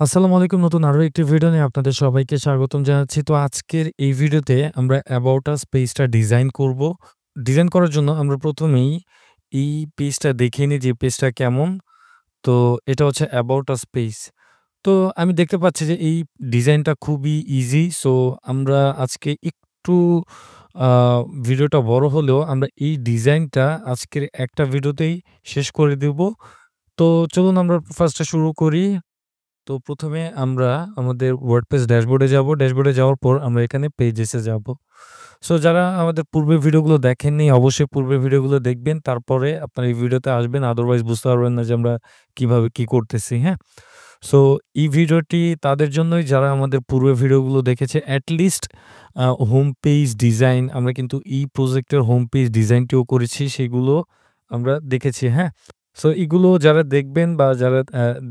আসসালামু আলাইকুম। নতুন আরো একটি ভিডিও নিয়ে আপনাদের সবাইকে স্বাগতম জানাচ্ছি। তো আজকের এই ভিডিওতে আমরা অ্যাবাউট আস পেজটা ডিজাইন করব। ডিজাইন করার জন্য আমরা ১ম এই এই পেজটা দেখে নিই যে পেজটা কেমন। তো এটা হচ্ছে অ্যাবাউট আস পেজ। তো আমি দেখতে পাচ্ছি যে এই ডিজাইনটা খুবই ইজি। সো আমরা আজকে একটু আ ভিডিওটা বড় হলেও আমরা এই ডিজাইনটা আজকের একটা ভিডিওতেই শেষ করে দিব। তো চলুন আমরা ফার্স্টে শুরু করি। তো ১ম এ আমরা আমাদের ওয়ার্ডপ্রেস ড্যাশবোর্ডে যাব। ড্যাশবোর্ডে যাওয়ার পর আমরা এখানে পেজেসে যাব। সো যারা আমাদের পূর্বের ভিডিওগুলো দেখেননি অবশ্যই পূর্বের ভিডিওগুলো দেখবেন। তারপরে আপনারা এই ভিডিওতে আসবেন। আদারওয়াইজ বুঝতে পারবেন না যে আমরা কিভাবে কি করতেছি, হ্যাঁ? সো এই ভিডিওটি তাদের জন্যই যারা আমাদের পূর্বের ভিডিওগুলো দেখেছে। At least home page design আমরা কিন্তু এই প্রজেক্টের হোম পেজ ডিজাইনটিও করেছি। সেগুলো আমরা দেখেছি, হ্যাঁ? সো এগুলো যারা দেখবেন বা যারা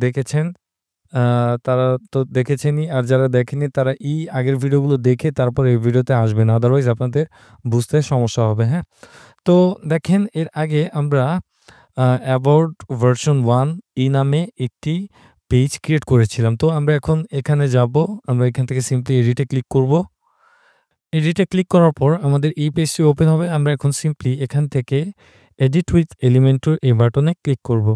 দেখেছেন আ তারা তো দেখেছেনই। আর যারা দেখেনি তারা এই আগের ভিডিওগুলো দেখে তারপর এই ভিডিওতে আসবেন। আদারওয়াইজ আপনাদের বুঝতে সমস্যা হবে, হ্যাঁ? তো দেখেন এর আগে আমরা অ্যাবাউট ভার্সন 1 এই নামে একটি পেজ ক্রিয়েট করেছিলাম। তো আমরা এখন এখানে যাব। আমরা এখান থেকে সিম্পলি এডিটে ক্লিক করব। এডিটে ক্লিক করার পর আমাদের এই পেজটি ওপেন হবে। আমরা এখন সিম্পলি এখান থেকে এডিট উইথ এলিমেন্টর এই বাটনে ক্লিক করব।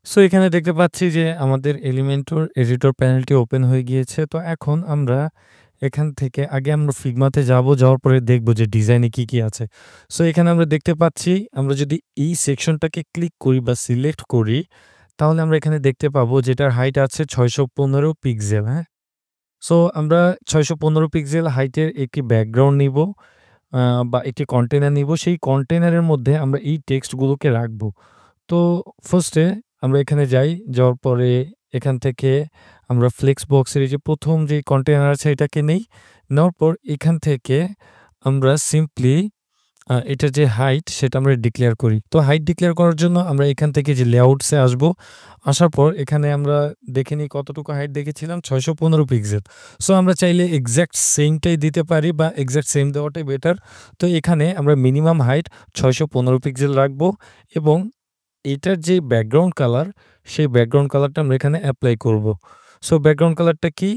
সো এখানে দেখতে পাচ্ছি যে আমাদের এলিমেন্টর এডিটর প্যানেলটি ওপেন হয়ে গিয়েছে। তো এখন আমরা এখান থেকে আগে আমরা ফিগমাতে যাব, যাওয়ার পরে দেখব যে ডিজাইনে কি, কি আছে। সো এখানে আমরা দেখতে পাচ্ছি আমরা যদি এই সেকশনটাকে ক্লিক করি বা সিলেক্ট করি, তাহলে আমরা এখানে দেখতে পাবো যেটার হাইট আছে ৬১৫ পিক্সেল, হ্যাঁ? সো আমরা ৬১৫ পিক্সেল হাইটের একটি ব্যাকগ্রাউন্ড নিব আ বা একটি কন্টেইনার নিব। সেই কন্টেইনারের মধ্যে আমরা এই টেক্সটগুলোকে রাখবো। তো ফার্স্টে আমরা এখানে যাই। যাওয়ার পরে এখান থেকে আমরা ফ্লেক্স বক্সের এই যে ১ম যে কন্টেইনার আছে এটাকে নেই। নেওয়ার পর এখান থেকে আমরা সিম্পলি এটার যে হাইট সেটা আমরা ডিক্লেয়ার করি। তো হাইট ডিক্লেয়ার করার জন্য আমরা এখান থেকে যে লেআউটস এ আসবো। আসার পর এখানে আমরা দেখে নিই কতটুকু হাইট দেখেছিলাম ৬১৫ পিক্সেল। সো আমরা চাইলে এক্সাক্ট সেমটাই দিতে পারি বা এক্সাক্ট সেম দেওয়াটাই বেটার। তো এখানে আমরা মিনিমাম হাইট ৬১৫ পিক্সেল রাখবো এবং এটার যে ব্যাকগ্রাউন্ড কালার, সেই ব্যাকগ্রাউন্ড কালারটা আমরা এখানে এপ্লাই করব। সো ব্যাকগ্রাউন্ড কালারটা কি?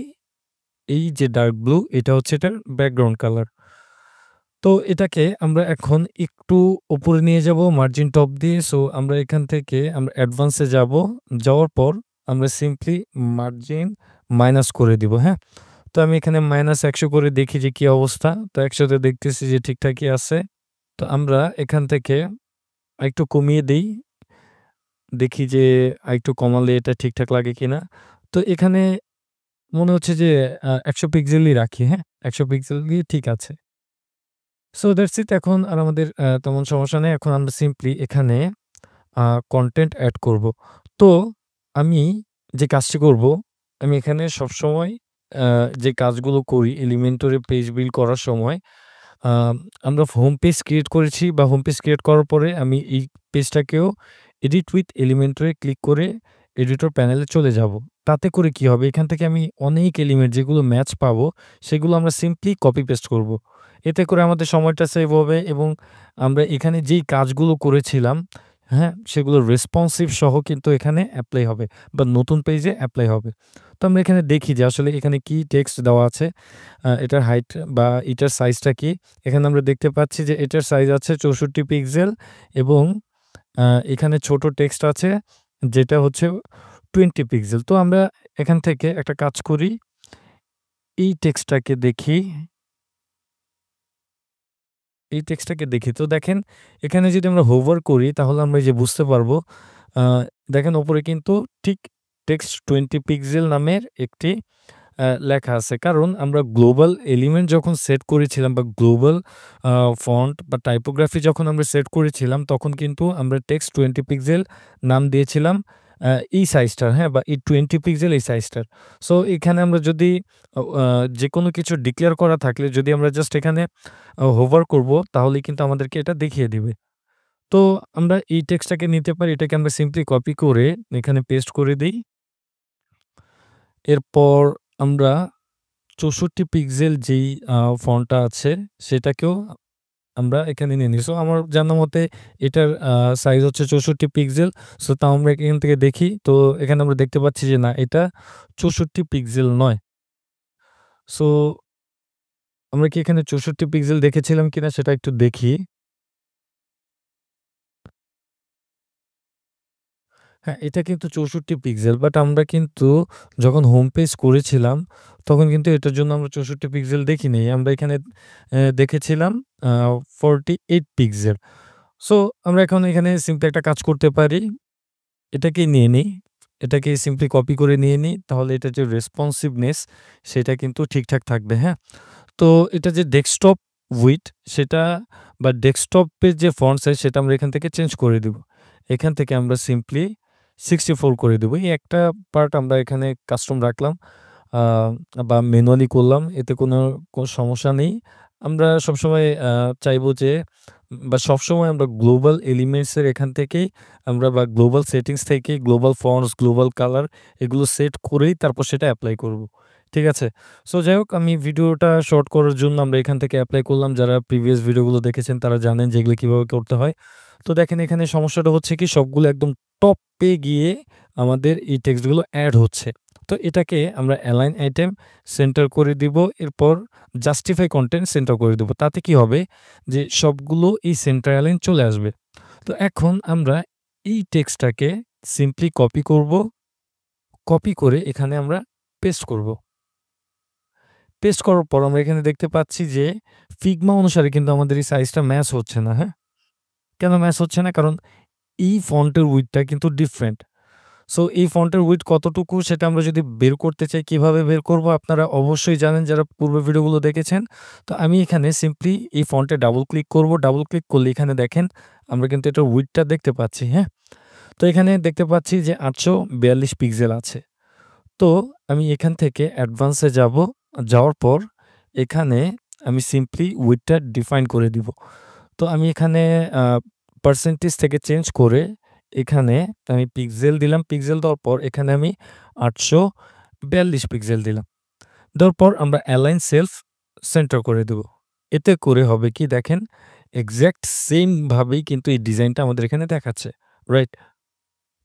এই যে ডার্ক ব্লু এটা হচ্ছে এটার ব্যাকগ্রাউন্ড কালার। তো এটাকে আমরা এখন একটু উপরে নিয়ে যাব মার্জিন টপ দিয়ে। সো আমরা এখান থেকে আমরা অ্যাডভান্স এ যাব। যাওয়ার পর আমরা সিম্পলি মার্জিন মাইনাস করে দিব, হ্যাঁ? তো আমি এখানে -১০০ করে দেখি যে কি অবস্থা। তো ১০০ তে দেখতেছি যে ঠিকঠাকই আছে। তো আমরা এখান থেকে আরেকটু কমিয়ে দেই। দেখি যে আরেকটু কমালে এটা ঠিকঠাক লাগে কিনা। তো এখানে মনে হচ্ছে যে ১০০ পিক্সেলই রাখি, হ্যাঁ? ১০০ পিক্সেলই ঠিক আছে। সো দ্যাটস ইট এখন আর আমাদের তেমন সমস্যা নেই। এখন আমরা সিম্পলি এখানে আ কনটেন্ট এড করব। তো আমি যে কাজটি করব, আমি এখানে সবসময় আ যে কাজগুলো করি এলিমেন্টরে পেজ বিল্ড করার সময় আমরা হোম পেজ ক্রিয়েট করেছি বা হোম পেজ ক্রিয়েট করার পরে আমি এই পেজটাকেও এডিট উইথ এলিমেন্টরে ক্লিক করে এডিটর প্যানেলে চলে যাব। তাতে করে কি হবে? এখান থেকে আমি অনেক এলিমেন্ট যেগুলো ম্যাচ পাবো, সেগুলো আমরা সিম্পলি কপি পেস্ট করব। এতে করে আমাদের সময়টা সেভ হবে এবং আমরা এখানে যেই কাজগুলো করেছিলাম, হ্যাঁ? সেগুলোর রেসপন্সিভ সহ কিন্তু এখানে এপ্লাই হবে বা নতুন পেজে এপ্লাই হবে। তো আমরা এখানে দেখি যে আসলে এখানে কি টেক্সট দেওয়া আছে, এটার হাইট বা এটার সাইজটা কি? এখানে আমরা দেখতে পাচ্ছি যে এটার সাইজ আছে ৬৪ পিক্সেল এবং আ এখানে ছোট টেক্সট আছে যেটা হচ্ছে 20 পিক্সেল। তো আমরা এখান থেকে একটা কাজ করি, এই টেক্সটটাকে দেখি, এই টেক্সটটাকে দেখি। তো দেখেন এখানে যদি আমরা হোভার করি তাহলে আমরা এই যে বুঝতে পারবো আ দেখেন উপরে কিন্তু ঠিক টেক্সট 20 পিক্সেল নামের একটি লেখা আছে। কারণ আমরা গ্লোবাল এলিমেন্ট যখন সেট করেছিলাম বা গ্লোবাল আ ফন্ট বা টাইপোগ্রাফি যখন আমরা সেট করেছিলাম, তখন কিন্তু আমরা টেক্সট 20 পিক্সেল নাম দিয়েছিলাম এই সাইজটার, হ্যাঁ? বা এই 20 পিক্সেল এই সাইজটার। সো এখানে আমরা যদি অ আ যেকোনো কিছু ডিক্লেয়ার করা থাকলে যদি আমরা জাস্ট এখানে হোভার করব তাহলেই কিন্তু আমাদেরকে এটা দেখিয়ে দিবে। তো আমরা এই টেক্সটটাকে নিতে পারি। এটাকে আমরা সিম্পলি কপি করে এখানে পেস্ট করে দেই। এরপর আমরা ৬৪ পিক্সেল যেই ফন্টটা আছে সেটাকেও আমরা এখানে নিয়ে নিই। সো আমার জানা মতে এটার সাইজ হচ্ছে 64 পিক্সেল। সো তাও আমরা এখান থেকে দেখি। তো এখানে আমরা দেখতে পাচ্ছি যে না, এটা 64 পিক্সেল নয়। সো আমরা কি এখানে 64 পিক্সেল দেখেছিলাম কিনা সেটা একটু দেখি। হ্যাঁ, এটা কিন্তু 64 পিক্সেল, বাট আমরা কিন্তু যখন হোম পেজ করেছিলাম তখন কিন্তু এটার জন্য আমরা 64 পিক্সেল দেখিনি। আমরা এখানে দেখেছিলাম আ 48 পিক্সেল। সো আমরা এখন এখানে সিম্পলি একটা কাজ করতে পারি। এটাকে নিয়ে নিই। এটাকে সিম্পলি কপি করে নিয়ে নিই। তাহলে এটার যে রেসপন্সিভনেস সেটা কিন্তু ঠিকঠাক থাকবে, হ্যাঁ? তো এটা যে ডেস্কটপ উইডথ সেটা বা ডেস্কটপের যে ফন্ট সাইজ সেটা আমরা এখান থেকে চেঞ্জ করে দিব। এখান থেকে আমরা সিম্পলি 64 করে দেব। এই একটা পার্ট আমরা এখানে কাস্টম রাখলাম আ বা ম্যানুয়ালি করলাম। এতে কোনো সমস্যা নেই। আমরা সবসময় চাইবো যে বা সবসময় আমরা গ্লোবাল এলিমেন্টস এর এখান থেকেই আমরা বা গ্লোবাল সেটিংস থেকে গ্লোবাল ফন্টস, গ্লোবাল কালার এগুলো সেট করেই তারপর সেটা এপ্লাই করব। ঠিক আছে? সো যাই হোক, আমি ভিডিওটা শর্ট করার জন্য আমরা এখান থেকে এপ্লাই করলাম। যারা প্রিভিয়াস ভিডিওগুলো দেখেছেন তারা জানেন যে এগুলো কিভাবে করতে হয়। তো দেখেন এখানে সমস্যাটা হচ্ছে কি, সবগুলো একদম টপে গিয়ে আমাদের এই টেক্সটগুলো এড হচ্ছে। তো এটাকে আমরা অ্যালাইন আইটেম সেন্টার করে দিব। এরপর জাস্টিফাই কনটেন্ট সেন্টার করে দিব। তাতে কি হবে যে সবগুলো এই সেন্টার অ্যালাইন চলে আসবে। তো এখন আমরা এই টেক্সটটাকে সিম্পলি কপি করব। কপি করে এখানে আমরা পেস্ট করব। পেস্ট করার পর আমরা এখানে দেখতে পাচ্ছি যে ফিগমা অনুসারে কিন্তু আমাদের এই সাইজটা ম্যাচ হচ্ছে না, হ্যাঁ? কেন ম্যাচ হচ্ছে না? কারণ এই ফন্টের উইডথটা কিন্তু ডিফারেন্ট। সো এই ফন্টের উইডথ কতটুকু সেটা আমরা যদি বের করতে চাই, কিভাবে বের করব আপনারা অবশ্যই জানেন যারা পূর্বের ভিডিওগুলো দেখেছেন। তো আমি এখানে সিম্পলি এই ফন্টে ডাবল ক্লিক করব। ডাবল ক্লিক করলে এখানে দেখেন আমরা কিন্তু এটার উইডথটা দেখতে পাচ্ছি, হ্যাঁ? তো এখানে দেখতে পাচ্ছি যে 842 পিক্সেল আছে। তো আমি এখান থেকে অ্যাডভান্স এ যাব। যাওয়ার পর এখানে আমি সিম্পলি উইডথটা ডিফাইন করে দিব। তো আমি এখানে আ পার্সেন্টেজ থেকে চেঞ্জ করে এখানে আমি পিক্সেল দিলাম। পিক্সেল দেওয়ার পর এখানে আমি 842 পিক্সেল দিলাম। দেওয়ার পর আমরা অ্যালাইন সেলফ সেন্টার করে দেব। এতে করে হবে কি দেখেন, এক্সাক্ট সেম ভাবেই কিন্তু এই ডিজাইনটা আমাদের এখানে দেখাচ্ছে। রাইট?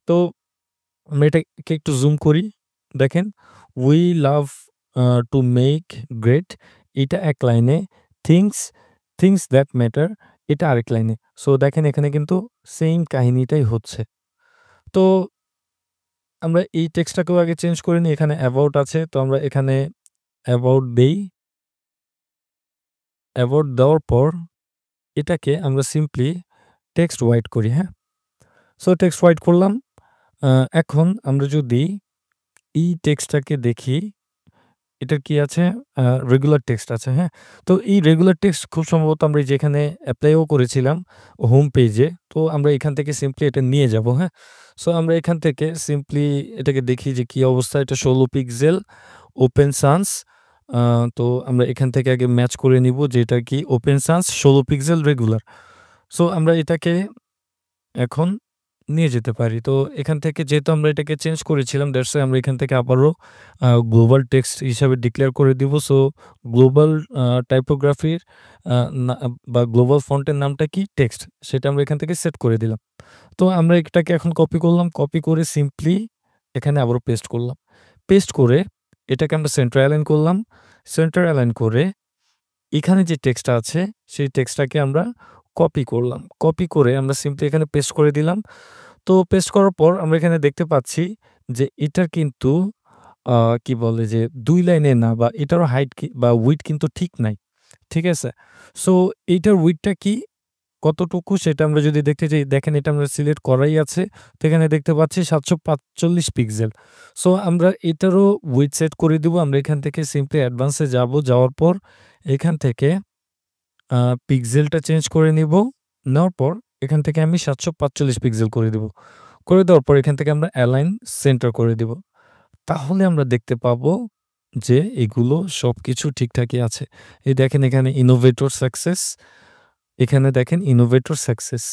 তো আমরা এটাকে একটু জুম করি। দেখেন, "we love to make great" এটা এক লাইনে, "থিংস থিংস দ্যাট ম্যাটার" এটা আরেক লাইনে। সো দেখেন এখানে কিন্তু সেইম কাহিনীটাই হচ্ছে। তো আমরা এই টেক্সটটাকেও আগে চেঞ্জ করে নিই। এখানে অ্যাবাউট আছে। তো আমরা এখানে অ্যাবাউট দেই। অ্যাবাউট দেওয়ার পর এটাকে আমরা সিম্পলি টেক্সট হোয়াইট করি, হ্যাঁ? সো টেক্সট হোয়াইট করলাম। আ এখন আমরা যদি এই টেক্সটটাকে দেখি, এটার কি আছে? আ রেগুলার টেক্সট আছে, হ্যাঁ? তো এই রেগুলার টেক্সট খুব সম্ভবত আমরা এই যে এখানে এপ্লাইও করেছিলাম হোম পেজে। তো আমরা এখান থেকে সিম্পলি এটা নিয়ে যাবো, হ্যাঁ? সো আমরা এখান থেকে সিম্পলি এটাকে দেখি যে কি অবস্থা। এটা 16 পিক্সেল ওপেন সান্স। আ তো আমরা এখান থেকে আগে ম্যাচ করে নিব যে এটা কি open Sans 16 pixel regular. So আমরা এটাকে এখন নিয়ে যেতে পারি। তো এখান থেকে যেহেতু আমরা এটাকে চেঞ্জ করেছিলাম, দ্যাটস ওয়াই আমরা এখান থেকে আবারও গ্লোবাল টেক্সট হিসাবে ডিক্লেয়ার করে দিব। সো গ্লোবাল টাইপোগ্রাফির আ না বা গ্লোবাল ফন্টের নামটা কি? টেক্সট। সেটা আমরা এখান থেকে সেট করে দিলাম। তো আমরা এটাকে এখন কপি করলাম। কপি করে সিম্পলি এখানে আবারও পেস্ট করলাম। পেস্ট করে এটাকে আমরা সেন্টার অ্যালাইন করলাম। সেন্টার অ্যালাইন করে এখানে যে টেক্সটটা আছে সেই টেক্সটটাকে আমরা কপি করলাম। কপি করে আমরা সিম্পলি এখানে পেস্ট করে দিলাম। তো পেস্ট করার পর আমরা এখানে দেখতে পাচ্ছি যে এটার কিন্তু আ কি বলে যে ২ লাইনের না বা এটারও হাইট বা উইডথ কিন্তু ঠিক নাই। ঠিক আছে? সো এইটার উইডথটা কি? কতটুকু সেটা আমরা যদি দেখতে চাই, দেখেন এটা আমরা সিলেক্ট করাই আছে। তো এখানে দেখতে পাচ্ছি ৭৪৫ পিক্সেল। সো আমরা এটারও উইডথ সেট করে দিব। আমরা এখান থেকে সিম্পলি অ্যাডভান্স এ যাব। যাওয়ার পর এখান থেকে আ পিক্সেলটা চেঞ্জ করে নিব। নেওয়ার পর এখান থেকে আমি ৭৪৫ পিক্সেল করে দিব। করে দেওয়ার পর এখান থেকে আমরা অ্যালাইন সেন্টার করে দিব। তাহলে আমরা দেখতে পাবো যে এগুলো সবকিছু ঠিকঠাকই আছে। এই দেখেন এখানে ইনোভেটর সাকসেস, এখানে দেখেন ইনোভেটর সাকসেস।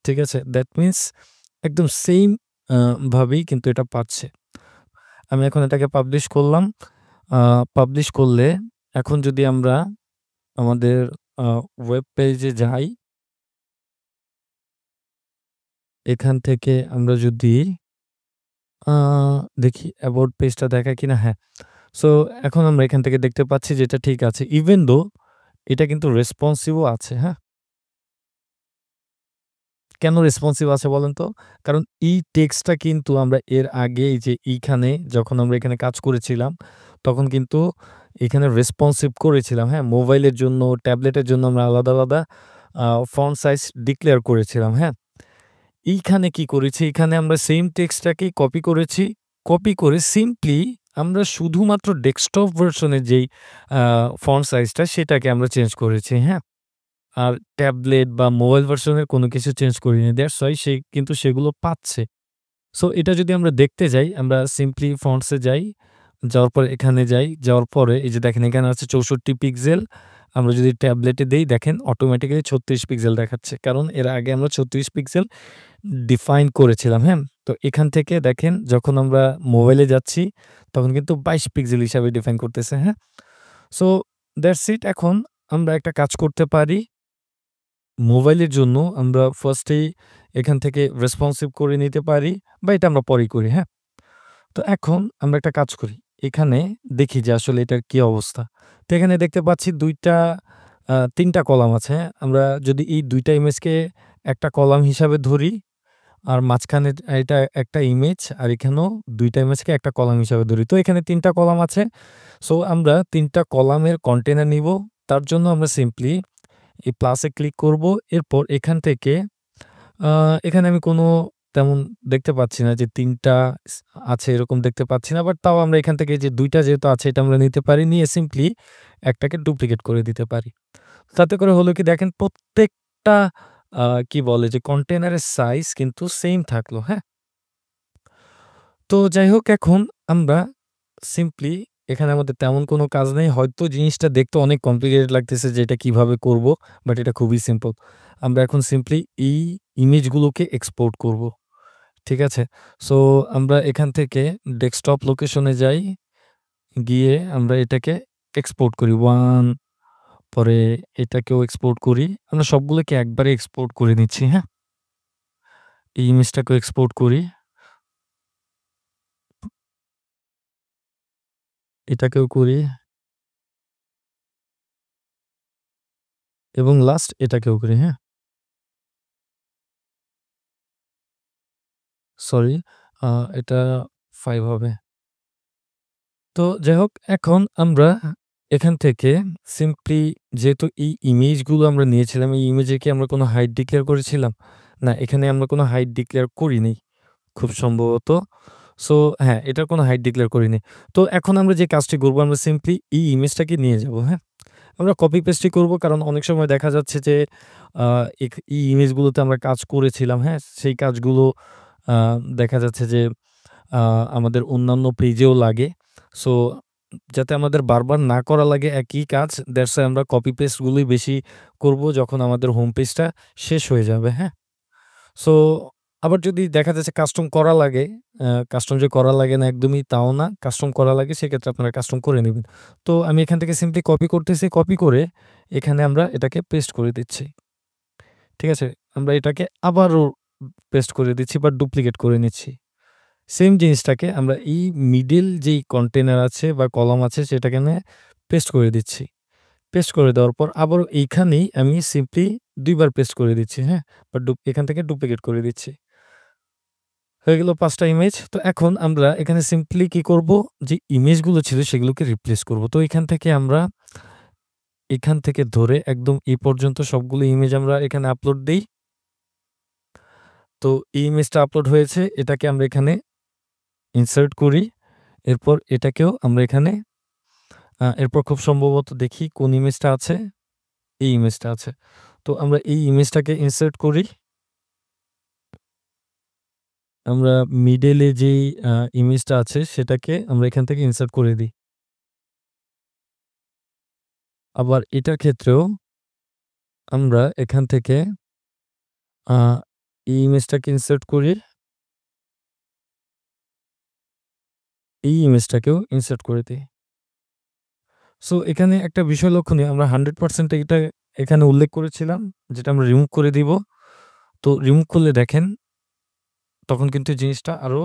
ঠিক আছে? দ্যাট মিনস একদম সেইম আ ভাবেই কিন্তু এটা পাচ্ছে। আমি এখন এটাকে পাবলিশ করলাম। আ পাবলিশ করলে এখন যদি আমরা আমাদের আ ওয়েব পেজে যাই, এখান থেকে আমরা যদি আ দেখি অ্যাবাউট পেজটা দেখায় কিনা? হ্যাঁ। সো এখন আমরা এখান থেকে দেখতে পাচ্ছি যে এটা ঠিক আছে। ইভেন দো এটা কিন্তু রেসপন্সিভ ও আছে, হ্যাঁ? কেন রেসপন্সিভ আছে বলেন তো? কারণ এই টেক্সটটা কিন্তু আমরা এর আগে এই যে এইখানে যখন আমরা এখানে কাজ করেছিলাম, তখন কিন্তু এখানে রেসপন্সিভ করেছিলাম, হ্যাঁ? মোবাইলের জন্য, ট্যাবলেটের জন্য আমরা আলাদা, আলাদা আ ফন্ট সাইজ ডিক্লেয়ার করেছিলাম, হ্যাঁ? এইখানে কি করেছি? এখানে আমরা সেইম টেক্সটটাকেই কপি করেছি। কপি করে সিম্পলি আমরা শুধুমাত্র ডেস্কটপ ভার্সনের যেই আ ফন্ট সাইজটা সেটাকে আমরা চেঞ্জ করেছি, হ্যাঁ? আর ট্যাবলেট বা মোবাইল ভার্সনের কোনো কিছু চেঞ্জ করিনি। দ্যাটস হোয়াই সে কিন্তু সেগুলো পাচ্ছে। সো এটা যদি আমরা দেখতে যাই, আমরা সিম্পলি ফন্টস এ যাই। যাওয়ার পরে এখানে যাই। যাওয়ার পরে এই যে দেখেন এখানে আছে 64 পিক্সেল। আমরা যদি ট্যাবলেটে দেই দেখেন অটোমেটিক্যালি 36 পিক্সেল দেখাচ্ছে। কারণ এর আগে আমরা 34 পিক্সেল ডিফাইন করেছিলাম, হ্যাঁ? তো এখান থেকে দেখেন যখন আমরা মোবাইলে যাচ্ছি তখন কিন্তু 22 পিক্সেল হিসাবে ডিফাইন করতেছে, হ্যাঁ? So that's it. এখন আমরা একটা কাজ করতে পারি। মোবাইলের জন্য আমরা ফার্স্ট এই এখান থেকে রেসপন্সিভ করে নিতে পারি বা এটা আমরা পরেই করি, হ্যাঁ? তো এখন আমরা একটা কাজ করি। এখানে দেখি যে আসলে এটার কি অবস্থা। তো এখানে দেখতে পাচ্ছি ২ টা ৩ টা কলাম আছে, হ্যাঁ? আমরা যদি এই ২ টা ইমেজকে একটা কলাম হিসাবে ধরি আর মাঝখানে এটা একটা ইমেজ আর এখানেও ২ টা ইমেজকে একটা কলাম হিসাবে ধরি। তো এখানে ৩ টা কলাম আছে। সো আমরা ৩ টা কলামের কন্টেইনার নিবো। তার জন্য আমরা সিম্পলি এই প্লাসে ক্লিক করব। এরপর এখান থেকে আ এখানে আমি কোনো তেমন দেখতে পাচ্ছি না যে ৩ টা আছে এরকম দেখতে পাচ্ছি না। বাট তাও আমরা এখান থেকে যে ২ টা যেহেতু আছে এটা আমরা নিতে পারি। নিয়ে সিম্পলি একটাকে ডুপ্লিকেট করে দিতে পারি। তাতে করে হলো কি দেখেন প্রত্যেকটা কি বলে যে কন্টেইনারের সাইজ কিন্তু সেইম থাকলো, হ্যাঁ? তো যাই হোক এখন আমরা সিম্পলি এখানে আমাদের তেমন কোনো কাজ নেই। হয়তো জিনিসটা দেখতে অনেক কমপ্লিকেটেড লাগতেছে যে এটা কিভাবে করব। বাট এটা খুবই সিম্পল। আমরা এখন সিম্পলি এই ইমেজগুলোকে এক্সপোর্ট করব। ঠিক আছে? সো আমরা এখান থেকে ডেস্কটপ লোকেশনে যাই। গিয়ে আমরা এটাকে এক্সপোর্ট করি। 1 পরে এটাকেও এক্সপোর্ট করি। আমরা সবগুলোকে একবারে এক্সপোর্ট করে নিচ্ছি, হ্যাঁ? এই ইমেজটাকেও এক্সপোর্ট করি। এটাকেও করি এবং লাস্ট এটাকেও করি, হ্যাঁ? সরি আ এটা 5 হবে। তো যাই হোক এখন আমরা এখান থেকে সিম্পলি যেহেতু এই ইমেজগুলো আমরা নিয়েছিলাম, এই ইমেজে কি আমরা কোনো হাইট ডিক্লেয়ার করেছিলাম? না, এখানে আমরা কোনো হাইট ডিক্লেয়ার করিনি খুব সম্ভবত। সো হ্যাঁ, এটার কোনো হাইট ডিক্লেয়ার করিনি। তো এখন আমরা যে কাজটি করব আমরা সিম্পলি এই ইমেজটাকে নিয়ে যাব, হ্যাঁ? আমরা কপি পেস্টই করব কারণ অনেক সময় দেখা যাচ্ছে যে আ এই ইমেজগুলোতে আমরা কাজ করেছিলাম, হ্যাঁ? সেই কাজগুলো আ দেখা যাচ্ছে যে আ আমাদের অন্যান্য পেজেও লাগে। সো যাতে আমাদের বারবার না করা লাগে একই কাজ, দ্যাটস হোয়াই আমরা কপি পেস্ট গুলোই বেশি করব যখন আমাদের হোম পেজটা শেষ হয়ে যাবে, হ্যাঁ? সো আবার যদি দেখা যাচ্ছে কাস্টম করা লাগে, কাস্টম যে করা লাগে না একদমই তাও না। কাস্টম করা লাগে সেক্ষেত্রে আপনারা কাস্টম করে নিবেন। তো আমি এখান থেকে সিম্পলি কপি করতেছি, কপি করে এখানে আমরা এটাকে পেস্ট করে দিচ্ছি। ঠিক আছে? আমরা এটাকে আবারও পেস্ট করে দিচ্ছি বা ডুপ্লিকেট করে নিচ্ছি। সেম জিনিসটাকে আমরা এই মিডল যেই কন্টেইনার আছে বা কলাম আছে সেটাখানে পেস্ট করে দিচ্ছি। পেস্ট করে দেওয়ার পর আবারও এইখানেই আমি সিম্পলি ২ বার পেস্ট করে দিচ্ছি, হ্যাঁ? বা এখান থেকে ডুপ্লিকেট করে দিচ্ছি। হয়ে গেল ৫ টা ইমেজ। তো এখন আমরা এখানে সিম্পলি কি করব? যে ইমেজগুলো ছিল সেগুলোকে রিপ্লেস করব। তো এখান থেকে আমরা এখান থেকে ধরে একদম এই পর্যন্ত সবগুলো ইমেজ আমরা এখানে আপলোড দেই। তো এই ইমেজটা আপলোড হয়েছে এটাকে আমরা এখানে ইনসার্ট করি। এরপর এটাকেও আমরা এখানে এরপর খুব সম্ভবত দেখি কোন ইমেজটা আছে? এই ইমেজটা আছে। তো আমরা এই ইমেজটাকে ইনসার্ট করি। আমরা মিডল এ যেই ইমেজটা আছে সেটাকে আমরা এখান থেকে ইনসার্ট করে দিই। আবার এটার ক্ষেত্রেও আমরা এখান থেকে আ এই ইমেজটাকে ইনসার্ট করি। এই ইমেজটাকেও ইনসার্ট করে দেই। সো এখানে একটা বিষয় লক্ষণীয় আমরা 100% এটা এখানে উল্লেখ করেছিলাম যেটা আমরা রিমুভ করে দিব। তো রিমুভ করলে দেখেন তখন কিন্তু জিনিসটা আরো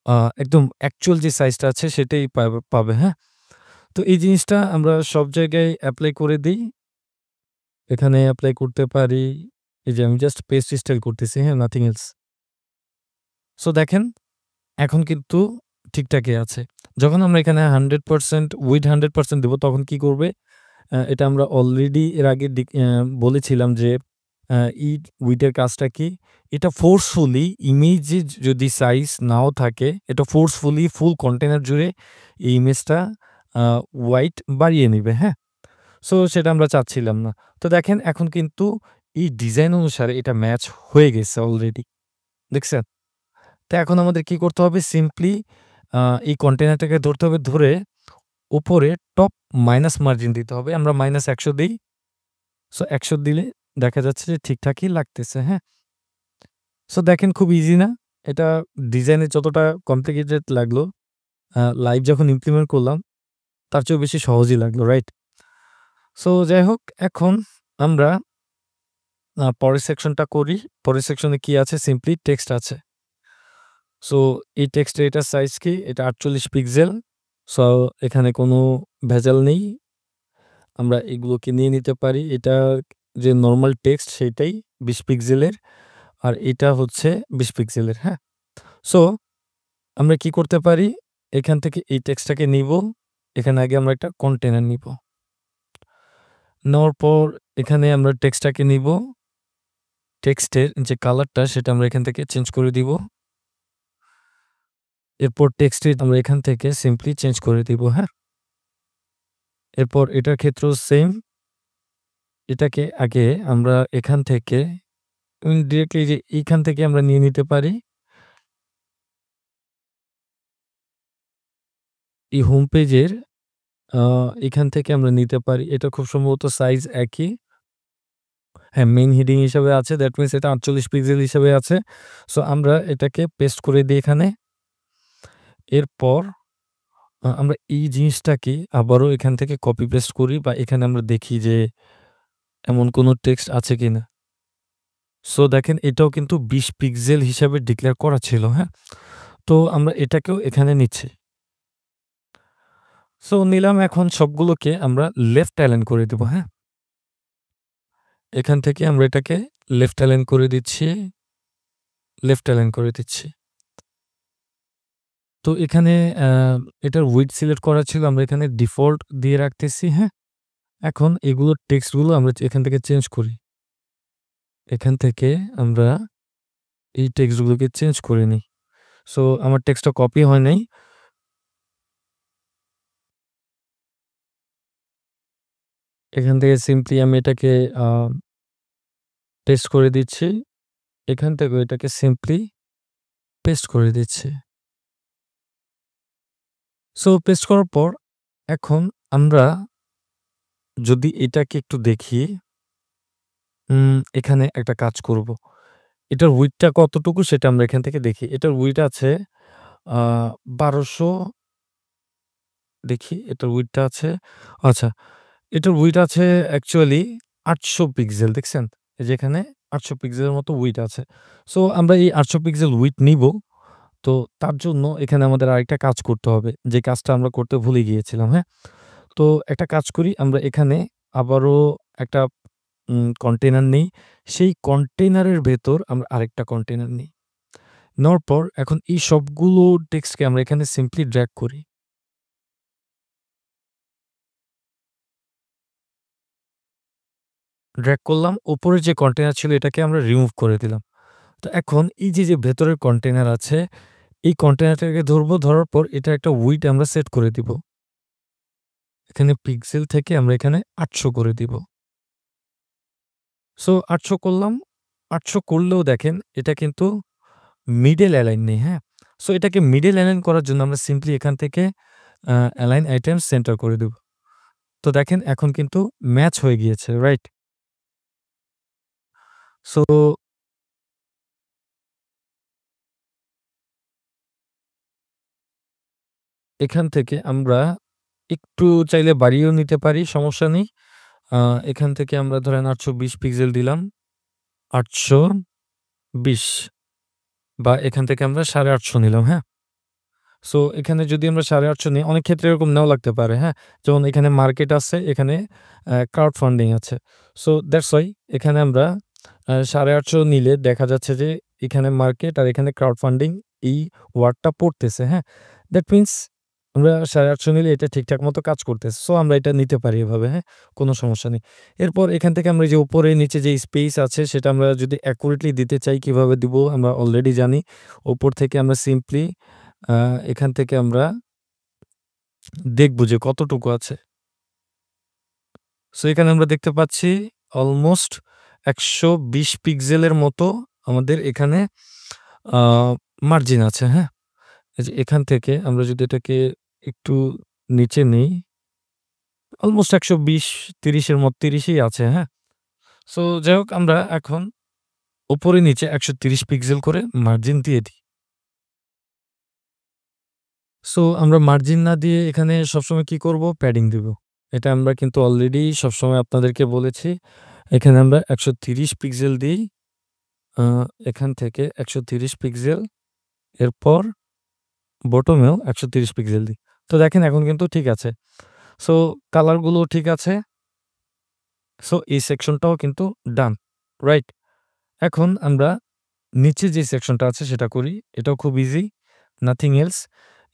আ একদম অ্যাকচুয়াল যে সাইজটা আছে সেটাই পাবে, হ্যাঁ? তো এই জিনিসটা আমরা সব জায়গায় এপ্লাই করে দেই। এখানে এপ্লাই করতে পারি। এই যে আমি জাস্ট পেস্ট স্টাইল করতেছি, হ্যাঁ? Nothing else. সো দেখেন এখন কিন্তু ঠিকঠাকই আছে। যখন আমরা এখানে 100% উইথ 100% দিব তখন কি করবে? এটা আমরা অলরেডি এর আগে বলেছিলাম যে আ ইট উইথ এর কাজটা কি? এটা ফোর্সফুলি ইমেজে যদি সাইজ নাও থাকে, এটা ফোর্সফুলি ফুল কন্টেইনার জুড়ে এই ইমেজটা আ ওয়াইট বাড়িয়ে নিবে, হ্যাঁ? সো সেটা আমরা চাচ্ছিলাম না। তো দেখেন এখন কিন্তু এই ডিজাইন অনুসারে এটা ম্যাচ হয়ে গেছে অলরেডি। দেখছেন? তো এখন আমাদের কি করতে হবে? সিম্পলি আ এই কন্টেইনারটাকে ধরতে হবে, ধরে উপরে টপ মাইনাস মার্জিন দিতে হবে। আমরা -১০০ দেই। সো ১০০ দিলে দেখা যাচ্ছে যে ঠিকঠাকই লাগতেছে, হ্যাঁ? সো দেখেন খুব ইজি না? এটা ডিজাইনে যতটা কমপ্লিকেটেড লাগলো, লাইভ যখন ইমপ্লিমেন্ট করলাম তার চেয়েও বেশি সহজই লাগলো, রাইট? সো যাই হোক এখন আমরা পরের সেকশনটা করি। পরের সেকশনে কি আছে? সিম্পলি টেক্সট আছে। সো এই টেক্সটের এটার সাইজ কি? এটা ৪৮ পিক্সেল। সো এখানে কোনো ভেজাল নেই। আমরা এগুলোকে নিয়ে নিতে পারি। এটা যে নরমাল টেক্সট সেটাই ২০ পিক্সেলের। আর এটা হচ্ছে ২০ পিক্সেলের, হ্যাঁ? সো আমরা কি করতে পারি? এখান থেকে এই টেক্সটটাকে নিবো। এখানে আগে আমরা একটা কন্টেইনার নিবো। নেওয়ার পর এখানে আমরা টেক্সটটাকে নিবো। টেক্সটের যে কালারটা সেটা আমরা এখান থেকে চেঞ্জ করে দিব। এরপর টেক্সটে আমরা এখান থেকে সিম্পলি চেঞ্জ করে দিব, হ্যাঁ? এরপর এটার ক্ষেত্রেও সেম। এটাকে আগে আমরা এখান থেকে ডিরেক্টলি যে এইখান থেকে আমরা নিয়ে নিতে পারি। এই হোম পেজের আ এখান থেকে আমরা নিতে পারি। এটা খুব সম্ভবত সাইজ একই। হ্যাঁ, মেইন হেডিং হিসাবে আছে। দ্যাট মিনস এটা ৪৮ পিক্সেল হিসাবে আছে। সো আমরা এটাকে পেস্ট করে দেই এখানে। এরপর আমরা এই জিনিসটাকে আবারও এখান থেকে কপি পেস্ট করি বা এখানে আমরা দেখি যে এমন কোনো টেক্সট আছে কিনা। সো দেখেন এটাও কিন্তু ২০ পিক্সেল হিসাবে ডিক্লেয়ার করা ছিল, হ্যাঁ? তো আমরা এটাকেও এখানে নিচ্ছি। সো নিলাম, এখন সবগুলোকে আমরা লেফট অ্যালাইন করে দিব, হ্যাঁ? এখান থেকে আমরা এটাকে লেফট অ্যালাইন করে দিচ্ছি, লেফট অ্যালাইন করে দিচ্ছি। তো এখানে এটার উইডথ সিলেক্ট করা ছিল। আমরা এখানে ডিফল্ট দিয়ে রাখতেছি, হ্যাঁ? এখন এগুলোর টেক্সটগুলো আমরা এখান থেকে চেঞ্জ করি। এখান থেকে আমরা এই টেক্সটগুলোকে চেঞ্জ করে নিই। সো আমার টেক্সটটা কপি হয় নাই। এখান থেকে সিম্পলি আমি এটাকে আ পেস্ট করে দিচ্ছি। এখান থেকেও এটাকে সিম্পলি পেস্ট করে দিচ্ছি। সো পেস্ট করার পর এখন আমরা যদি এটাকে একটু দেখি, এখানে একটা কাজ করব। এটার উইডথটা কতটুকু সেটা আমরা এখান থেকে দেখি। এটার উইডথ আছে আ ১২০০, দেখি এটার উইডথটা আছে, আচ্ছা, এটার উইডথ আছে অ্যাকচুয়ালি ৮০০ পিক্সেল, দেখছেন? এই যে এখানে ৮০০ পিক্সেলের মতো উইডথ আছে। সো আমরা এই ৮০০ পিক্সেল উইডথ নিবো। তো তার জন্য এখানে আমাদের আরেকটা কাজ করতে হবে। যে কাজটা আমরা করতে ভুলে গিয়েছিলাম, হ্যাঁ? তো একটা কাজ করি, আমরা এখানে আবারও একটা কন্টেইনার নেই। সেই কন্টেইনারের ভেতর আমরা আরেকটা কন্টেইনার নিই। নেওয়ার পর এখন এই সবগুলো টেক্সটকে আমরা এখানে সিম্পলি ড্র্যাগ করি। ড্র্যাগ করলাম। উপরের যে কন্টেইনার ছিল এটাকে আমরা রিমুভ করে দিলাম। তো এখন এই যে ভেতরের কন্টেইনার আছে, এই কন্টেইনারটাকে ধরবো, ধরার পর এটার একটা উইডথ আমরা সেট করে দিব। এখানে পিক্সেল থেকে আমরা এখানে ৮০০ করে দিব। সো ৮০০ করলাম। ৮০০ করলেও দেখেন এটা কিন্তু মিডল অ্যালাইন নেই, হ্যাঁ? সো এটাকে মিডল অ্যালাইন করার জন্য আমরা সিম্পলি এখান থেকে অ্যালাইন আইটেমস সেন্টার করে দেব। তো দেখেন এখন কিন্তু ম্যাচ হয়ে গিয়েছে, রাইট? সো এখান থেকে আমরা একটু চাইলে বাড়িয়েও নিতে পারি, সমস্যা নেই। আ এখান থেকে আমরা ধরেন 820 পিক্সেল দিলাম। 820 বা এখান থেকে আমরা 850 নিলাম, হ্যাঁ? সো এখানে যদি আমরা 850 নিই, অনেক ক্ষেত্রে এরকম নাও লাগতে পারে, হ্যাঁ? যেমন এখানে মার্কেট আছে, এখানে ক্রাউড ফান্ডিং আছে। সো দ্যাটস হোয়াই এখানে আমরা 850 নিলে দেখা যাচ্ছে যে এখানে মার্কেট আর এখানে ক্রাউড ফান্ডিং এই ওয়ার্ডটা পড়তেছে, হ্যাঁ? দ্যাট মিনস আমরা 850 নিলে এটা ঠিকঠাক মতো কাজ করতেছে। সো আমরা এটা নিতে পারি এভাবে, হ্যাঁ? কোনো সমস্যা নেই। এরপর এখান থেকে আমরা যে উপরে নিচে যে স্পেস আছে সেটা আমরা যদি অ্যাকুরেটলি দিতে চাই কিভাবে দিব আমরা অলরেডি জানি। উপর থেকে আমরা সিম্পলি আ এখান থেকে আমরা দেখব যে কতটুকু আছে। সো এখানে আমরা দেখতে পাচ্ছি অলমোস্ট ১২০ পিক্সেলের মতো আমাদের এখানে আ মার্জিন আছে, হ্যাঁ? এই যে এখান থেকে আমরা যদি এটাকে একটু নিচে নেই, অলমোস্ট ১২০, ৩০ এর মত ৩০ই আছে, হ্যাঁ? সো যাই হোক আমরা এখন উপরে নিচে ১৩০ পিক্সেল করে মার্জিন দিয়ে দিই। সো আমরা মার্জিন না দিয়ে এখানে সবসময় কি করব? প্যাডিং দিব। এটা আমরা কিন্তু অলরেডি সবসময় আপনাদেরকে বলেছি। এখানে আমরা ১৩০ পিক্সেল দিই। আ এখান থেকে ১৩০ পিক্সেল, এরপর বটমেও ১৩০ পিক্সেল দিই। তো দেখেন এখন কিন্তু ঠিক আছে। সো কালার গুলোও ঠিক আছে। সো এই সেকশনটাও কিন্তু ডান। রাইট? এখন আমরা নিচে যে সেকশনটা আছে সেটা করি। এটাও খুব ইজি। Nothing else.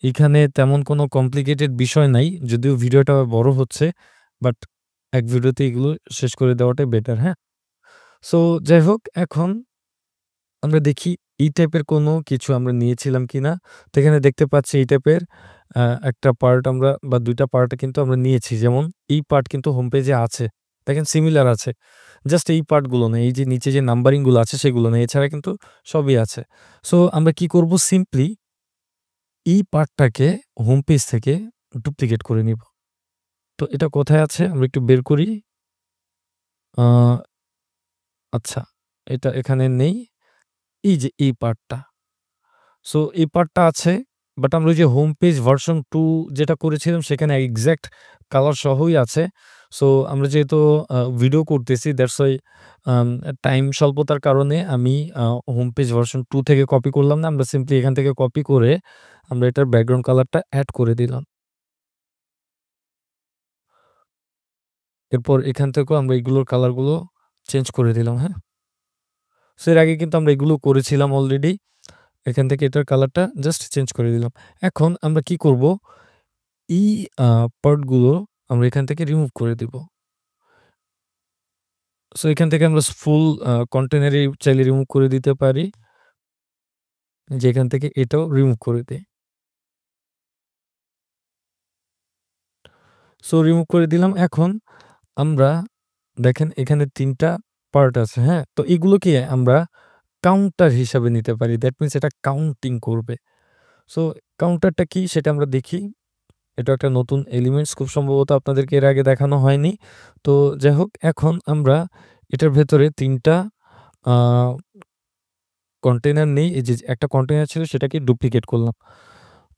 এখানে তেমন কোনো কমপ্লিকেটেড বিষয় নাই। যদিও ভিডিওটা বড় হচ্ছে। বাট এক ভিডিওতে এগুলো শেষ করে দেওয়াটাই বেটার, হ্যাঁ? সো যাই হোক এখন আমরা দেখি এই টাইপের কোনো কিছু আমরা নিয়েছিলাম কিনা। তো এখানে দেখতে পাচ্ছি এই টাইপের একটা পার্ট আমরা বা ২ টা পার্ট কিন্তু আমরা নিয়েছি। যেমন এই পার্ট কিন্তু হোম পেজে আছে। দেখেন সিমিলার আছে। জাস্ট এই পার্টগুলো না। এই যে নিচে যে নাম্বারিং গুলো আছে সেগুলো না। এছাড়া কিন্তু সবই আছে। সো আমরা কি করব সিম্পলি এই পার্টটাকে হোম পেজ থেকে ডুপ্লিকেট করে নিব। তো এটা কোথায় আছে আমরা একটু বের করি। আ আচ্ছা, এটা এখানে নেই। এই যে এই পার্টটা। সো এই পার্টটা আছে। বাট আমরা ওই যে হোম পেজ ভার্সন 2 যেটা করেছিলাম সেখানে এক্সাক্ট কালার সহই আছে। সো আমরা যেহেতু ভিডিও করতেছি দ্যাটস ওয়াই আম টাইম স্বল্পতার কারণে আমি হোম পেজ ভার্সন 2 থেকে কপি করলাম না। আমরা সিম্পলি এখান থেকে কপি করে আমরা এটার ব্যাকগ্রাউন্ড কালারটা এড করে দিলাম। এরপর এখান থেকেও আমরা এগুলোর কালারগুলো চেঞ্জ করে দিলাম, হ্যাঁ? সো এর আগে কিন্তু আমরা এগুলো করেছিলাম অলরেডি। এখান থেকে এটার কালারটা জাস্ট চেঞ্জ করে দিলাম। এখন আমরা কি করব? এই আ পার্টগুলো আমরা এখান থেকে রিমুভ করে দিব। সো এখান থেকে আমরা ফুল কন্টেইনারই চাইলে রিমুভ করে দিতে পারি। যে এখান থেকে এটাও রিমুভ করে দেই। সো রিমুভ করে দিলাম। এখন আমরা দেখেন এখানে ৩ টা পার্ট আছে, হ্যাঁ? তো এগুলোকে আমরা কাউন্টার হিসাবে নিতে পারি। দ্যাট মিনস এটা কাউন্টিং করবে। সো কাউন্টারটা কি সেটা আমরা দেখি। এটা একটা নতুন এলিমেন্টস খুব সম্ভবত আপনাদেরকে এর আগে দেখানো হয়নি। তো যাই হোক এখন আমরা এটার ভেতরে ৩ টা আ কন্টেইনার নেই। এই যে একটা কন্টেইনার ছিল সেটাকে ডুপ্লিকেট করলাম।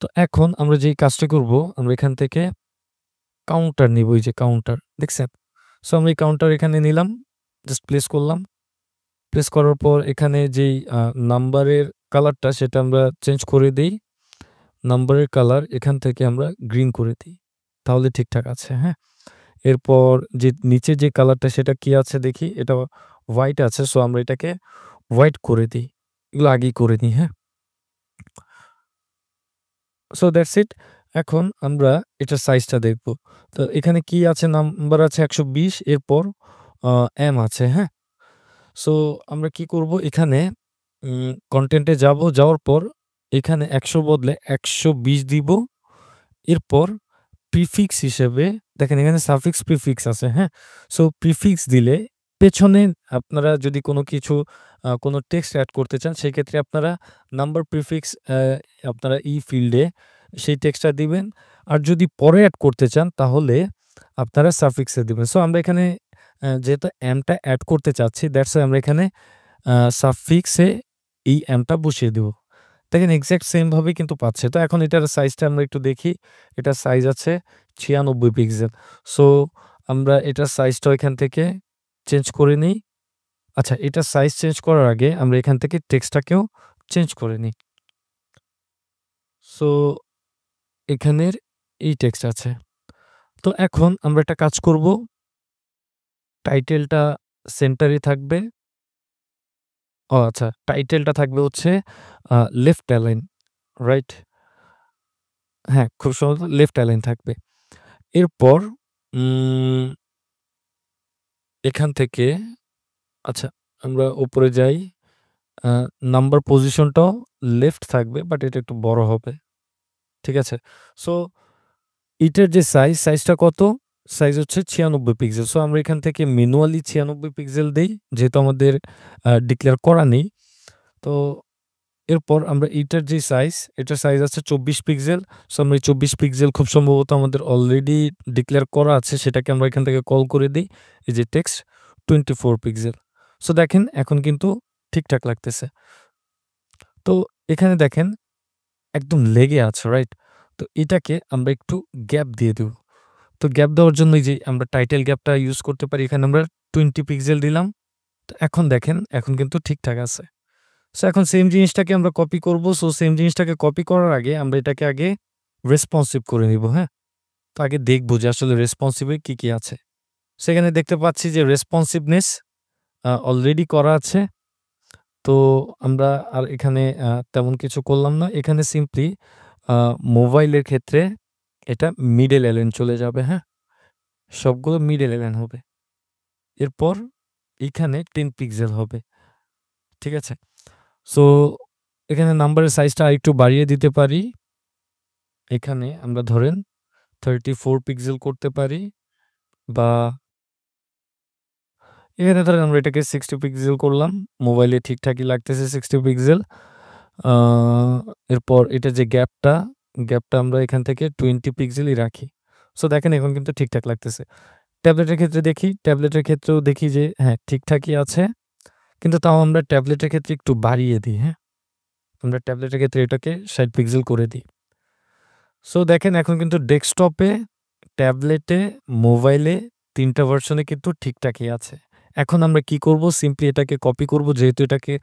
তো এখন আমরা যেই কাজটা করব আমরা এখান থেকে কাউন্টার নিব, এই যে কাউন্টার দেখছেন? সো আমরা এই কাউন্টার এখানে নিলাম। জাস্ট প্লেস করলাম। প্লেস করার পর এখানে যেই নাম্বারের কালারটা সেটা আমরা চেঞ্জ করে দেই। নাম্বারের কালার এখান থেকে আমরা গ্রিন করে দিই। তাহলে ঠিকঠাক আছে, হ্যাঁ? এরপর যে নিচে যে কালারটা সেটা কি আছে দেখি। এটা হোয়াইট আছে। সো আমরা এটাকে হোয়াইট করে দিই। এগুলো আগেই করে নিই, হ্যাঁ? So that's it. এখন আমরা এটার সাইজটা দেখব। তো এখানে কি আছে নাম্বার আছে ১২০ এরপর এম আছে, হ্যাঁ? সো আমরা কি করব এখানে কনটেন্ট এ যাব। যাওয়ার পর এখানে ১০০ বদলে ১২০ দিব। এরপর প্রিফিক্স হিসেবে দেখেন এখানে সাফিক্স প্রিফিক্স আছে, হ্যাঁ? সো প্রিফিক্স দিলে পেছনে আপনারা যদি কোনো কিছু কোনো টেক্সট এড করতে চান সেক্ষেত্রে আপনারা নাম্বার প্রিফিক্স আপনারা ফিল্ডে সেই টেক্সটটা দিবেন। আর যদি পরে এড করতে চান তাহলে আপনারা সাফিক্সে দিবেন। সো আমরা এখানে যেহেতু এমটা এড করতে চাচ্ছি দ্যাটস ওয়াই আমরা এখানে সাফিক্সে এই এমটা বসিয়ে দিব। দেখেন এক্সাক্ট সেম ভাবেই কিন্তু পাচ্ছে। তো এখন এটার সাইজটা আমরা একটু দেখি। এটার সাইজ আছে ৯৬ পিক্সেল। সো আমরা এটার সাইজটাও এখান থেকে চেঞ্জ করে নিই। আচ্ছা, এটার সাইজ চেঞ্জ করার আগে আমরা এখান থেকে টেক্সটটাকেও চেঞ্জ করে নিই। সো এখানের এই টেক্সট আছে। তো এখন আমরা একটা কাজ করব। টাইটেলটা সেন্টারে থাকবে। আচ্ছা, টাইটেলটা থাকবে হচ্ছে লেফট অ্যালাইন, রাইট? হ্যাঁ, খুব সহজ লেফট অ্যালাইন থাকবে। এরপর এখান থেকে আচ্ছা, আমরা উপরে যাই। নাম্বার পজিশনটাও লেফট থাকবে, বাট এটা একটু বড় হবে। ঠিক আছে? সো এটার যে সাইজটা কত? সাইজ হচ্ছে ৯৬ পিক্সেল। সো আমরা এখান থেকে ম্যানুয়ালি ৯৬ পিক্সেল দেই, যেহেতু আমাদের ডিক্লেয়ার করা নেই। তো এরপর আমরা এটার যে এটার সাইজ আছে ২৪ পিক্সেল। সো আমরা এই ২৪ পিক্সেল খুব সম্ভবত আমাদের অলরেডি ডিক্লেয়ার করা আছে, সেটাকে আমরা এখান থেকে কল করে দেই। এই যে টেক্সট 24 পিক্সেল। সো দেখেন এখন কিন্তু ঠিকঠাক লাগতেছে। তো এখানে দেখেন একদম লেগে আছে, রাইট? তো এটাকে আমরা একটু গ্যাপ দিয়ে দেব। তো গ্যাপ দেওয়ার জন্য এই যে আমরা টাইটেল গ্যাপটা ইউজ করতে পারি। এখানে আমরা 20 পিক্সেল দিলাম। তো এখন দেখেন এখন কিন্তু ঠিকঠাক আছে। সো এখন সেম জিনিসটাকে আমরা কপি করব। সো সেম জিনিসটাকে কপি করার আগে আমরা এটাকে আগে রেসপন্সিভ করে নিব, হ্যাঁ? তো আগে দেখব যে আসলে রেসপন্সিভে কি আছে। সেখানে দেখতে পাচ্ছি যে রেসপন্সিভনেস অলরেডি করা আছে। তো আমরা আর এখানে তেমন কিছু করলাম না। এখানে সিম্পলি মোবাইলের ক্ষেত্রে এটা মিডল এলাইন চলে যাবে, হ্যাঁ? সবগুলো মিডল এলাইন হবে। এরপর এখানে 10 পিক্সেল হবে। ঠিক আছে? সো এখানে নাম্বারের সাইজটা আরেকটু বাড়িয়ে দিতে পারি। এখানে আমরা ধরেন 34 পিক্সেল করতে পারি, বা এখানে ধরেন আমরা এটাকে 60 পিক্সেল করলাম। মোবাইলে ঠিকঠাকই লাগতেছে 60 পিক্সেল। এরপর এটা যে গ্যাপটা আমরা এখান থেকে 20 পিক্সেলই রাখি। সো দেখেন এখন কিন্তু ঠিকঠাক লাগতেছে। ট্যাবলেটের ক্ষেত্রে দেখি, ট্যাবলেটের ক্ষেত্রেও দেখি যে হ্যাঁ, ঠিকঠাকই আছে। কিন্তু তাও আমরা ট্যাবলেটের ক্ষেত্রে একটু বাড়িয়ে দিই, হ্যাঁ? আমরা ট্যাবলেটের ক্ষেত্রে এটাকে ৬০ পিক্সেল করে দিই। সো দেখেন এখন কিন্তু ডেস্কটপে, ট্যাবলেটে, মোবাইলে ৩ টা ভার্সনে কিন্তু ঠিকঠাকই আছে। এখন আমরা কি করব? সিম্পলি এটাকে কপি করব। যেহেতু এটাকে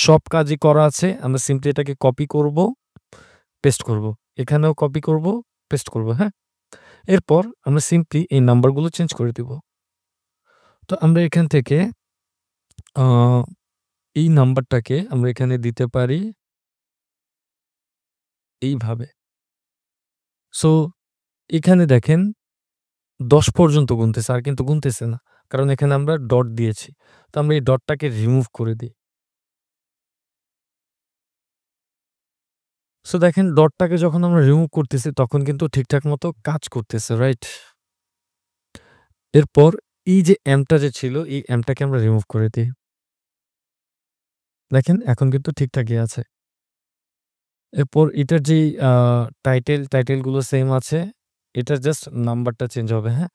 সব কাজই করা আছে, আমরা সিম্পলি এটাকে কপি করব, পেস্ট করব। এখানেও কপি করব, পেস্ট করব, হ্যাঁ? এরপর আমরা সিম্পলি এই নাম্বারগুলো চেঞ্জ করে দিব। তো আমরা এখান থেকে আ এই নাম্বারটাকে আমরা এখানে দিতে পারি এইভাবে। সো এখানে দেখেন ১০ পর্যন্ত গুনতেছে, আর কিন্তু গুনতেছে না। কারণ এখানে আমরা ডট দিয়েছি। তো আমরা এই ডটটাকে রিমুভ করে দিই। সো দেখেন ডটটাকে যখন আমরা রিমুভ করতেছি তখন কিন্তু ঠিকঠাক মতো কাজ করতেছে, রাইট? এরপর এই যে এমটা যে ছিল, এই এমটাকে আমরা রিমুভ করে দিই। দেখেন এখন কিন্তু ঠিকঠাকই আছে। এরপর এটার যেই টাইটেলগুলো সেম আছে। এটার জাস্ট নাম্বারটা চেঞ্জ হবে, হ্যাঁ?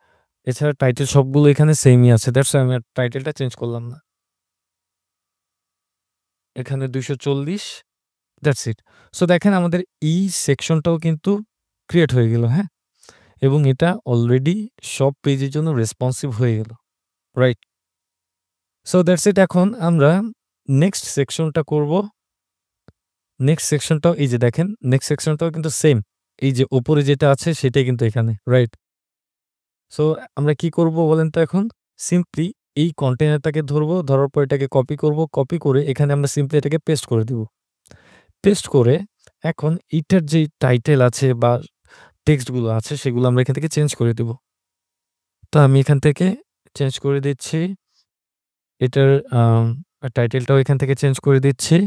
এছাড়া টাইটেল সবগুলো এখানে সেমই আছে। দ্যাটস হোয়াই আমি আর টাইটেলটা চেঞ্জ করলাম না। এখানে ২৪০, দ্যাটস ইট। সো দেখেন আমাদের এই সেকশনটাও কিন্তু ক্রিয়েট হয়ে গেল, হ্যাঁ? এবং এটা অলরেডি সব পেজের জন্য রেসপন্সিভ হয়ে গেল, রাইট? So that's it. এখন আমরা নেক্সট সেকশনটা করব। নেক্সট সেকশনটাও এই যে দেখেন, নেক্সট সেকশনটাও কিন্তু সেম। এই যে উপরে যেটা আছে সেটাই কিন্তু এখানে, রাইট? সো আমরা কি করব বলেন তো এখন? সিম্পলি এই কন্টেইনারটাকে ধরব, ধরার পর এটাকে কপি করব। কপি করে এখানে আমরা সিম্পলি এটাকে পেস্ট করে দিব। পেস্ট করে এখন এটার যেই টাইটেল আছে বা টেক্সটগুলো আছে সেগুলো আমরা এখান থেকে চেঞ্জ করে দিব। তো আমি এখান থেকে চেঞ্জ করে দিচ্ছি। এটার টাইটেলটাও এখান থেকে চেঞ্জ করে দিচ্ছি।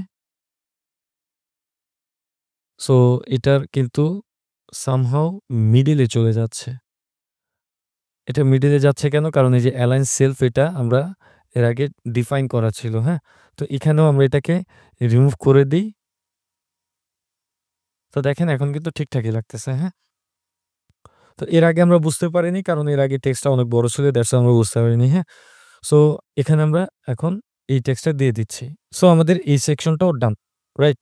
সো এটার কিন্তু সামহাউ মিডলে চলে যাচ্ছে। এটা মিডলে যাচ্ছে কেন? কারণ এই যে অ্যালাইন সেলফ এটা আমরা এর আগে ডিফাইন করা ছিল, হ্যাঁ? তো এখানেও আমরা এটাকে রিমুভ করে দিই। তো দেখেন এখন কিন্তু ঠিকঠাকই লাগতেছে, হ্যাঁ? তো এর আগে আমরা বুঝতে পারিনি, কারণ এর আগে টেক্সটটা অনেক বড় ছিল, দ্যাটস হোয়াই আমরা বুঝতে পারিনি, হ্যাঁ? সো এখানে আমরা এখন এই টেক্সটটা দিয়ে দিচ্ছি। সো আমাদের এই সেকশনটাও ডান, রাইট?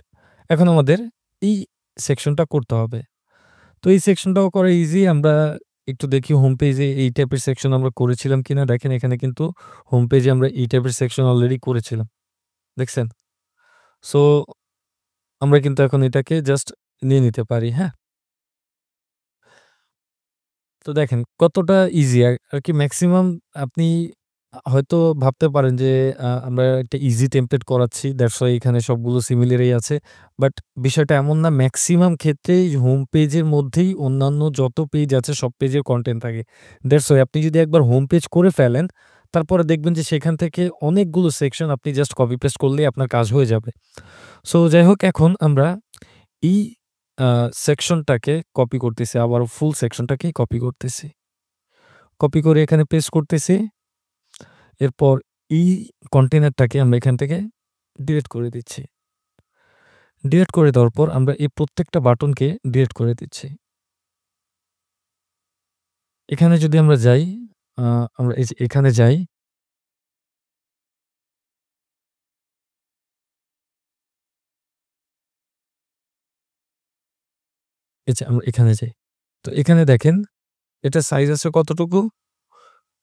এখন আমাদের এই সেকশনটা করতে হবে। তো এই সেকশনটাও করা ইজি। আমরা একটু দেখি হোম পেজে এই টাইপের সেকশন আমরা করেছিলাম কিনা। দেখেন এখানে কিন্তু হোম পেজে আমরা এই টাইপের সেকশন অলরেডি করেছিলাম। দেখছেন? সো আমরা কিন্তু এখন এটাকে জাস্ট নিয়ে নিতে পারি, হ্যাঁ? তো দেখেন কতটা ইজি আরকি মেক্সিমাম আপনি হয়তো ভাবতে পারেন যে আমরা একটা ইজি টেমপ্লেট করাচ্ছি। দ্যাটস ওয়াই এখানে সবগুলো সিমিলারই আছে। বাট বিষয়টা এমন না, মেক্সিমাম ক্ষেত্রেই হোম পেজের মধ্যেই অন্যান্য যত পেজ আছে সব পেজের কনটেন্ট থাকে। দ্যাটস ওয়াই আপনি যদি একবার হোম পেজ করে ফেলেন, তারপরে দেখবেন যে সেখান থেকে অনেকগুলো সেকশন আপনি জাস্ট কপি পেস্ট করলেই আপনার কাজ হয়ে যাবে। সো যাই হোক, এখন আমরা এই আ সেকশনটাকে কপি করতেছি। আবারও ফুল সেকশনটাকেই কপি করতেছি। কপি করে এখানে পেস্ট করতেছি। এরপর এই কন্টেইনারটাকে আমরা এখান থেকে ডিলিট করে দিচ্ছি। ডিলিট করে দেওয়ার পর আমরা এই প্রত্যেকটা বাটনকে ডিলিট করে দিচ্ছি। এখানে যদি আমরা যাই, আ আমরা এই যে এখানে যাই, এই যে আমরা এখানে যাই। তো এখানে দেখেন এটার সাইজ আছে কতটুকু?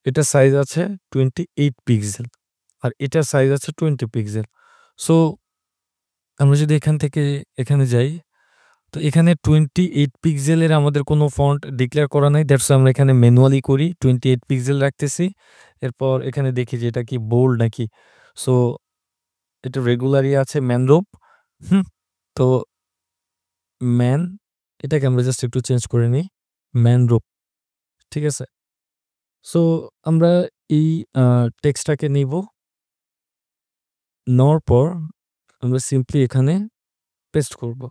এটার সাইজ আছে 28 পিক্সেল। আর এটার সাইজ আছে 20 পিক্সেল। সো আমরা যদি এখান থেকে এখানে যাই, তো এখানে 28 পিক্সেলের আমাদের কোনো ফন্ট ডিক্লেয়ার করা নাই। দ্যাটস ওয়াই আমরা এখানে ম্যানুয়ালি করি। 28 পিক্সেল রাখতেছি। এরপর এখানে দেখি যে এটা কি বোল্ড নাকি। সো এটা রেগুলারই আছে ম্যানরোপ। হুম? তো ম্যান এটাকে আমরা জাস্ট একটু চেঞ্জ করে নিই। ম্যানরোপ। ঠিক আছে? সো আমরা এই আ টেক্সটটাকে নিবো। নেওয়ার পর আমরা সিম্পলি এখানে পেস্ট করব।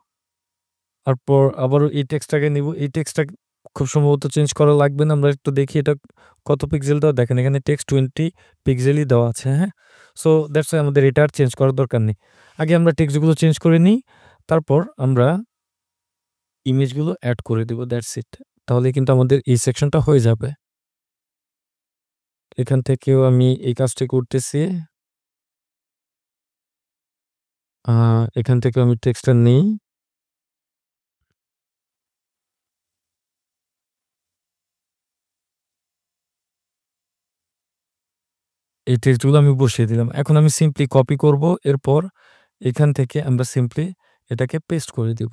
তারপর আবারও এই টেক্সটটাকে নিব। এই টেক্সটটা খুব সম্ভবত চেঞ্জ করা লাগবে না। আমরা একটু দেখি এটা কত পিক্সেল দেওয়া। দেখেন এখানে টেক্সট 20 পিক্সেলই দেওয়া আছে, হ্যাঁ? সো দ্যাটস ওয়াই আমাদের এটা আর চেঞ্জ করার দরকার নেই। আগে আমরা টেক্সটগুলো চেঞ্জ করে নিই। তারপর আমরা ইমেজগুলো এড করে দিব। That's it. তাহলেই কিন্তু আমাদের এই সেকশনটা হয়ে যাবে। এখান থেকেও আমি এই কাজটি করতেছি। আ এখান থেকেও আমি টেক্সটটা নেই। এই টেক্সটগুলো আমি বসিয়ে দিলাম। এখন আমি সিম্পলি কপি করব। এরপর এখান থেকে আমরা সিম্পলি এটাকে পেস্ট করে দিব।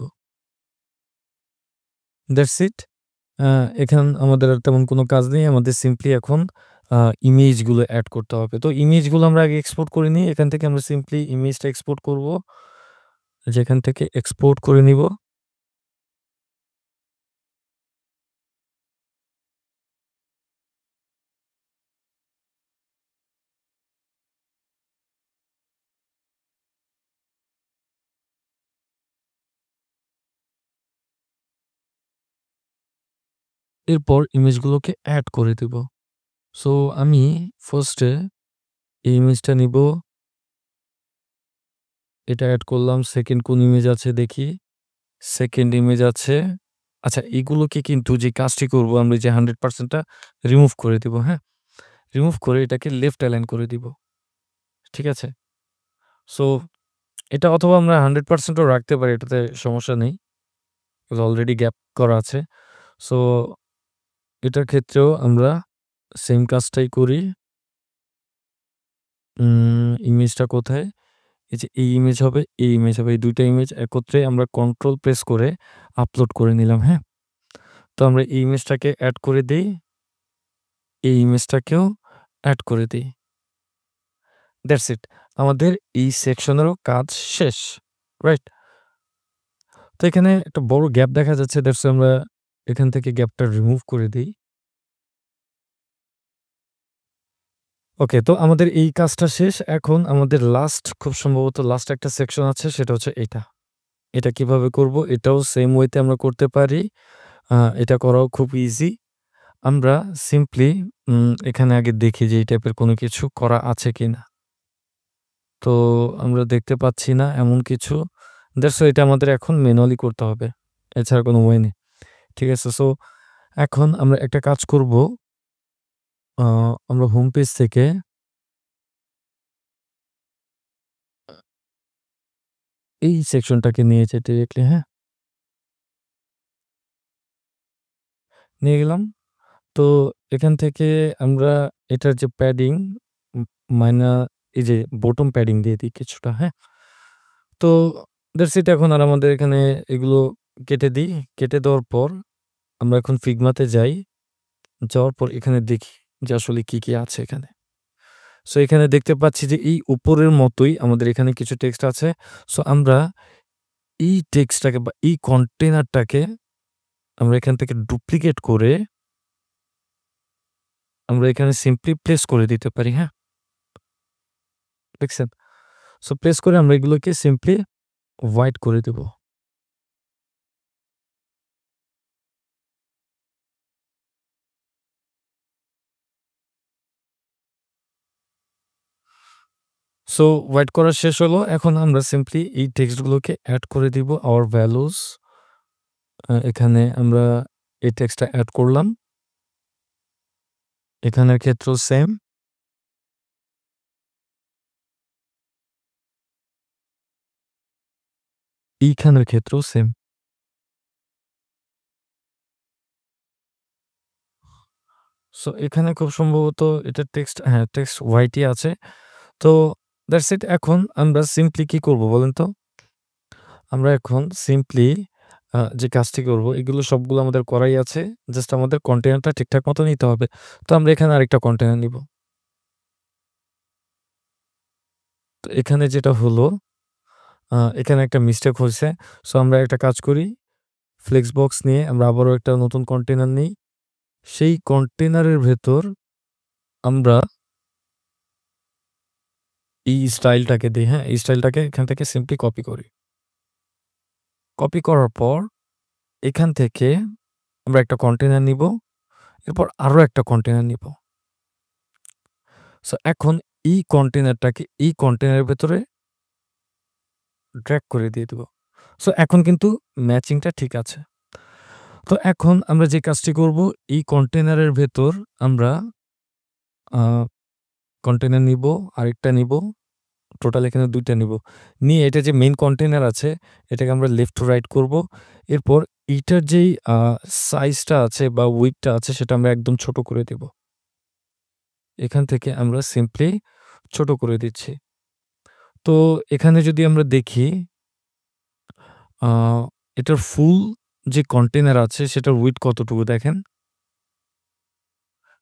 That's it. আ এখান আমাদের আর তেমন কোনো কাজ নেই। আমাদের সিম্পলি এখন আ ইমেজগুলো এড করতে হবে। তো ইমেজগুলো আমরা আগে এক্সপোর্ট করে নিই। এখান থেকে আমরা সিম্পলি ইমেজটা এক্সপোর্ট করব। যেখান থেকে এক্সপোর্ট করে নিব। এরপর ইমেজগুলোকে এড করে দিব। সো আমি ফার্স্ট এ এই ইমেজটা নিব। এটা এড করলাম। সেকেন্ড কোন ইমেজ আছে দেখি। সেকেন্ড ইমেজ আছে। আচ্ছা, এগুলোকে কিন্তু যে কাজটি করব আমরা যে 100% টা রিমুভ করে দিব, হ্যাঁ? রিমুভ করে এটাকে লেফট অ্যালাইন করে দিব। ঠিক আছে? সো এটা অথবা আমরা 100% ও রাখতে পারি, এটাতে সমস্যা নেই। অলরেডি গ্যাপ করা আছে। সো এটার ক্ষেত্রেও আমরা সেম কাজটাই করি। ইমেজটা কোথায়? এই যে এই ইমেজ হবে, এই ইমেজ হবে। এই ২ টা ইমেজ একত্রে আমরা কন্ট্রোল প্রেস করে আপলোড করে নিলাম, হ্যাঁ? তো আমরা এই ইমেজটাকে এড করে দেই। এই ইমেজটাকেও এড করে দেই। That's it. আমাদের এই সেকশনেরও কাজ শেষ। রাইট? তো এখানে একটা বড় গ্যাপ দেখা যাচ্ছে। দ্যাটস ওয়াই আমরা এখান থেকে গ্যাপটা রিমুভ করে দেই। ওকে, তো আমাদের এই কাজটা শেষ। এখন আমাদের লাস্ট, খুব সম্ভবত লাস্ট একটা সেকশন আছে, সেটা হচ্ছে এটা। এটা কিভাবে করব? এটাও সেম ওয়েতে আমরা করতে পারি। এটা করাও খুব ইজি। আমরা সিম্পলি এখানে আগে দেখি যে এই টাইপের কোনো কিছু করা আছে কিনা। তো আমরা দেখতে পাচ্ছি না এমন কিছু। দ্যাটস ওয়াই এটা আমাদের এখন ম্যানুয়ালি করতে হবে। এছাড়া কোনো ওয়ে নেই। ঠিক আছে? সো এখন আমরা একটা কাজ করব। আ আমরা হোম পেজ থেকে এই সেকশনটাকে নিয়ে যাই ডিরেক্টলি, হ্যাঁ? নিয়ে গেলাম। তো এখান থেকে আমরা এটার যে প্যাডিং উম মাইনা এই যে বটম প্যাডিং দিয়ে দিই কিছুটা, হ্যাঁ? তো দ্যাটস ইট এখন আর আমাদের এখানে এগুলো কেটে দিই। কেটে দেওয়ার পর আমরা এখন Figma তে যাই। যাওয়ার পর এখানে দেখি যে আসলে কি আছে এখানে। সো এখানে দেখতে পাচ্ছি যে এই উপরের মতোই আমাদের এখানে কিছু টেক্সট আছে। সো আমরা এই টেক্সটটাকে বা এই কন্টেইনারটাকে আমরা এখান থেকে ডুপ্লিকেট করে আমরা এখানে সিম্পলি প্লেস করে দিতে পারি, হ্যাঁ? দেখছেন? সো প্লেস করে আমরা এগুলোকে সিম্পলি হোয়াইট করে দেব। সো হোয়াইট করা শেষ হলো। এখন আমরা সিম্পলি এই টেক্সটগুলোকে এড করে দিব our values এখানে আমরা এই টেক্সটটা এড করলাম। এখানের ক্ষেত্রেও সেম। এইখানের ক্ষেত্রেও সেম। সো এখানে খুব সম্ভবত এটা টেক্সট হ্যাঁ, টেক্সট হোয়াইটই আছে। তো দ্যাটস ইট এখন আমরা সিম্পলি কি করব বলেন তো? আমরা এখন সিম্পলি যে কাজটি করব এগুলো সবগুলো আমাদের করাই আছে। জাস্ট আমাদের কন্টেইনারটা ঠিকঠাক মতো নিতে হবে। তো আমরা এখানে আরেকটা কন্টেইনার নিব। তো এখানে যেটা হলো এখানে একটা মিস্টেক হইছে। সো আমরা একটা কাজ করি, ফ্লেক্সবক্স নিয়ে আমরা আবারও একটা নতুন কন্টেইনার নেই। সেই কন্টেইনারের ভেতর আমরা এই স্টাইলটাকে দেই, হ্যাঁ? এই স্টাইলটাকে এখান থেকে সিম্পলি কপি করি। কপি করার পর এখান থেকে আমরা একটা কন্টেইনার নিব। এরপর আরো একটা কন্টেইনার নিব। সো এখন এই কন্টেইনারটাকে এই কন্টেইনারের ভেতরে ড্র্যাগ করে দিয়ে দিব। সো এখন কিন্তু ম্যাচিংটা ঠিক আছে। তো এখন আমরা যে কাজটি করব এই কন্টেইনারের ভেতর আমরা আ কন্টেইনার নিব, আরেকটা নিব। টোটাল এখানে ২ টা নিব। নিয়ে এটা যে মেইন কন্টেইনার আছে এটাকে আমরা লেফট টু রাইট করব। এরপর এইটার যেই সাইজটা আছে বা উইডথটা আছে সেটা আমরা একদম ছোট করে দেব। এখান থেকে আমরা সিম্পলি ছোট করে দিচ্ছি। তো এখানে যদি আমরা দেখি আ এটার ফুল যে কন্টেইনার আছে সেটার উইডথ কতটুকু দেখেন?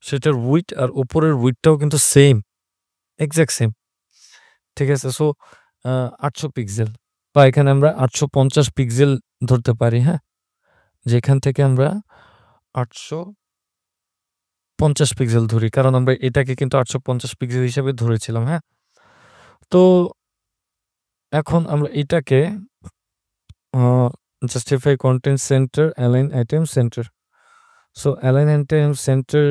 সেটার উইডথ আর উপরের উইডথটাও কিন্তু সেম, এক্সাক্ট সেম। ঠিক আছে? সো আ ৮০০ পিক্সেল বা এখানে আমরা ৮৫০ পিক্সেল ধরতে পারি, হ্যাঁ? যেখান থেকে আমরা ৮৫০ পিক্সেল ধরি। কারণ আমরা এটাকে কিন্তু ৮৫০ পিক্সেল হিসেবে ধরেছিলাম, হ্যাঁ? তো এখন আমরা এটাকে uh justify content centre, align item centre. So align item centre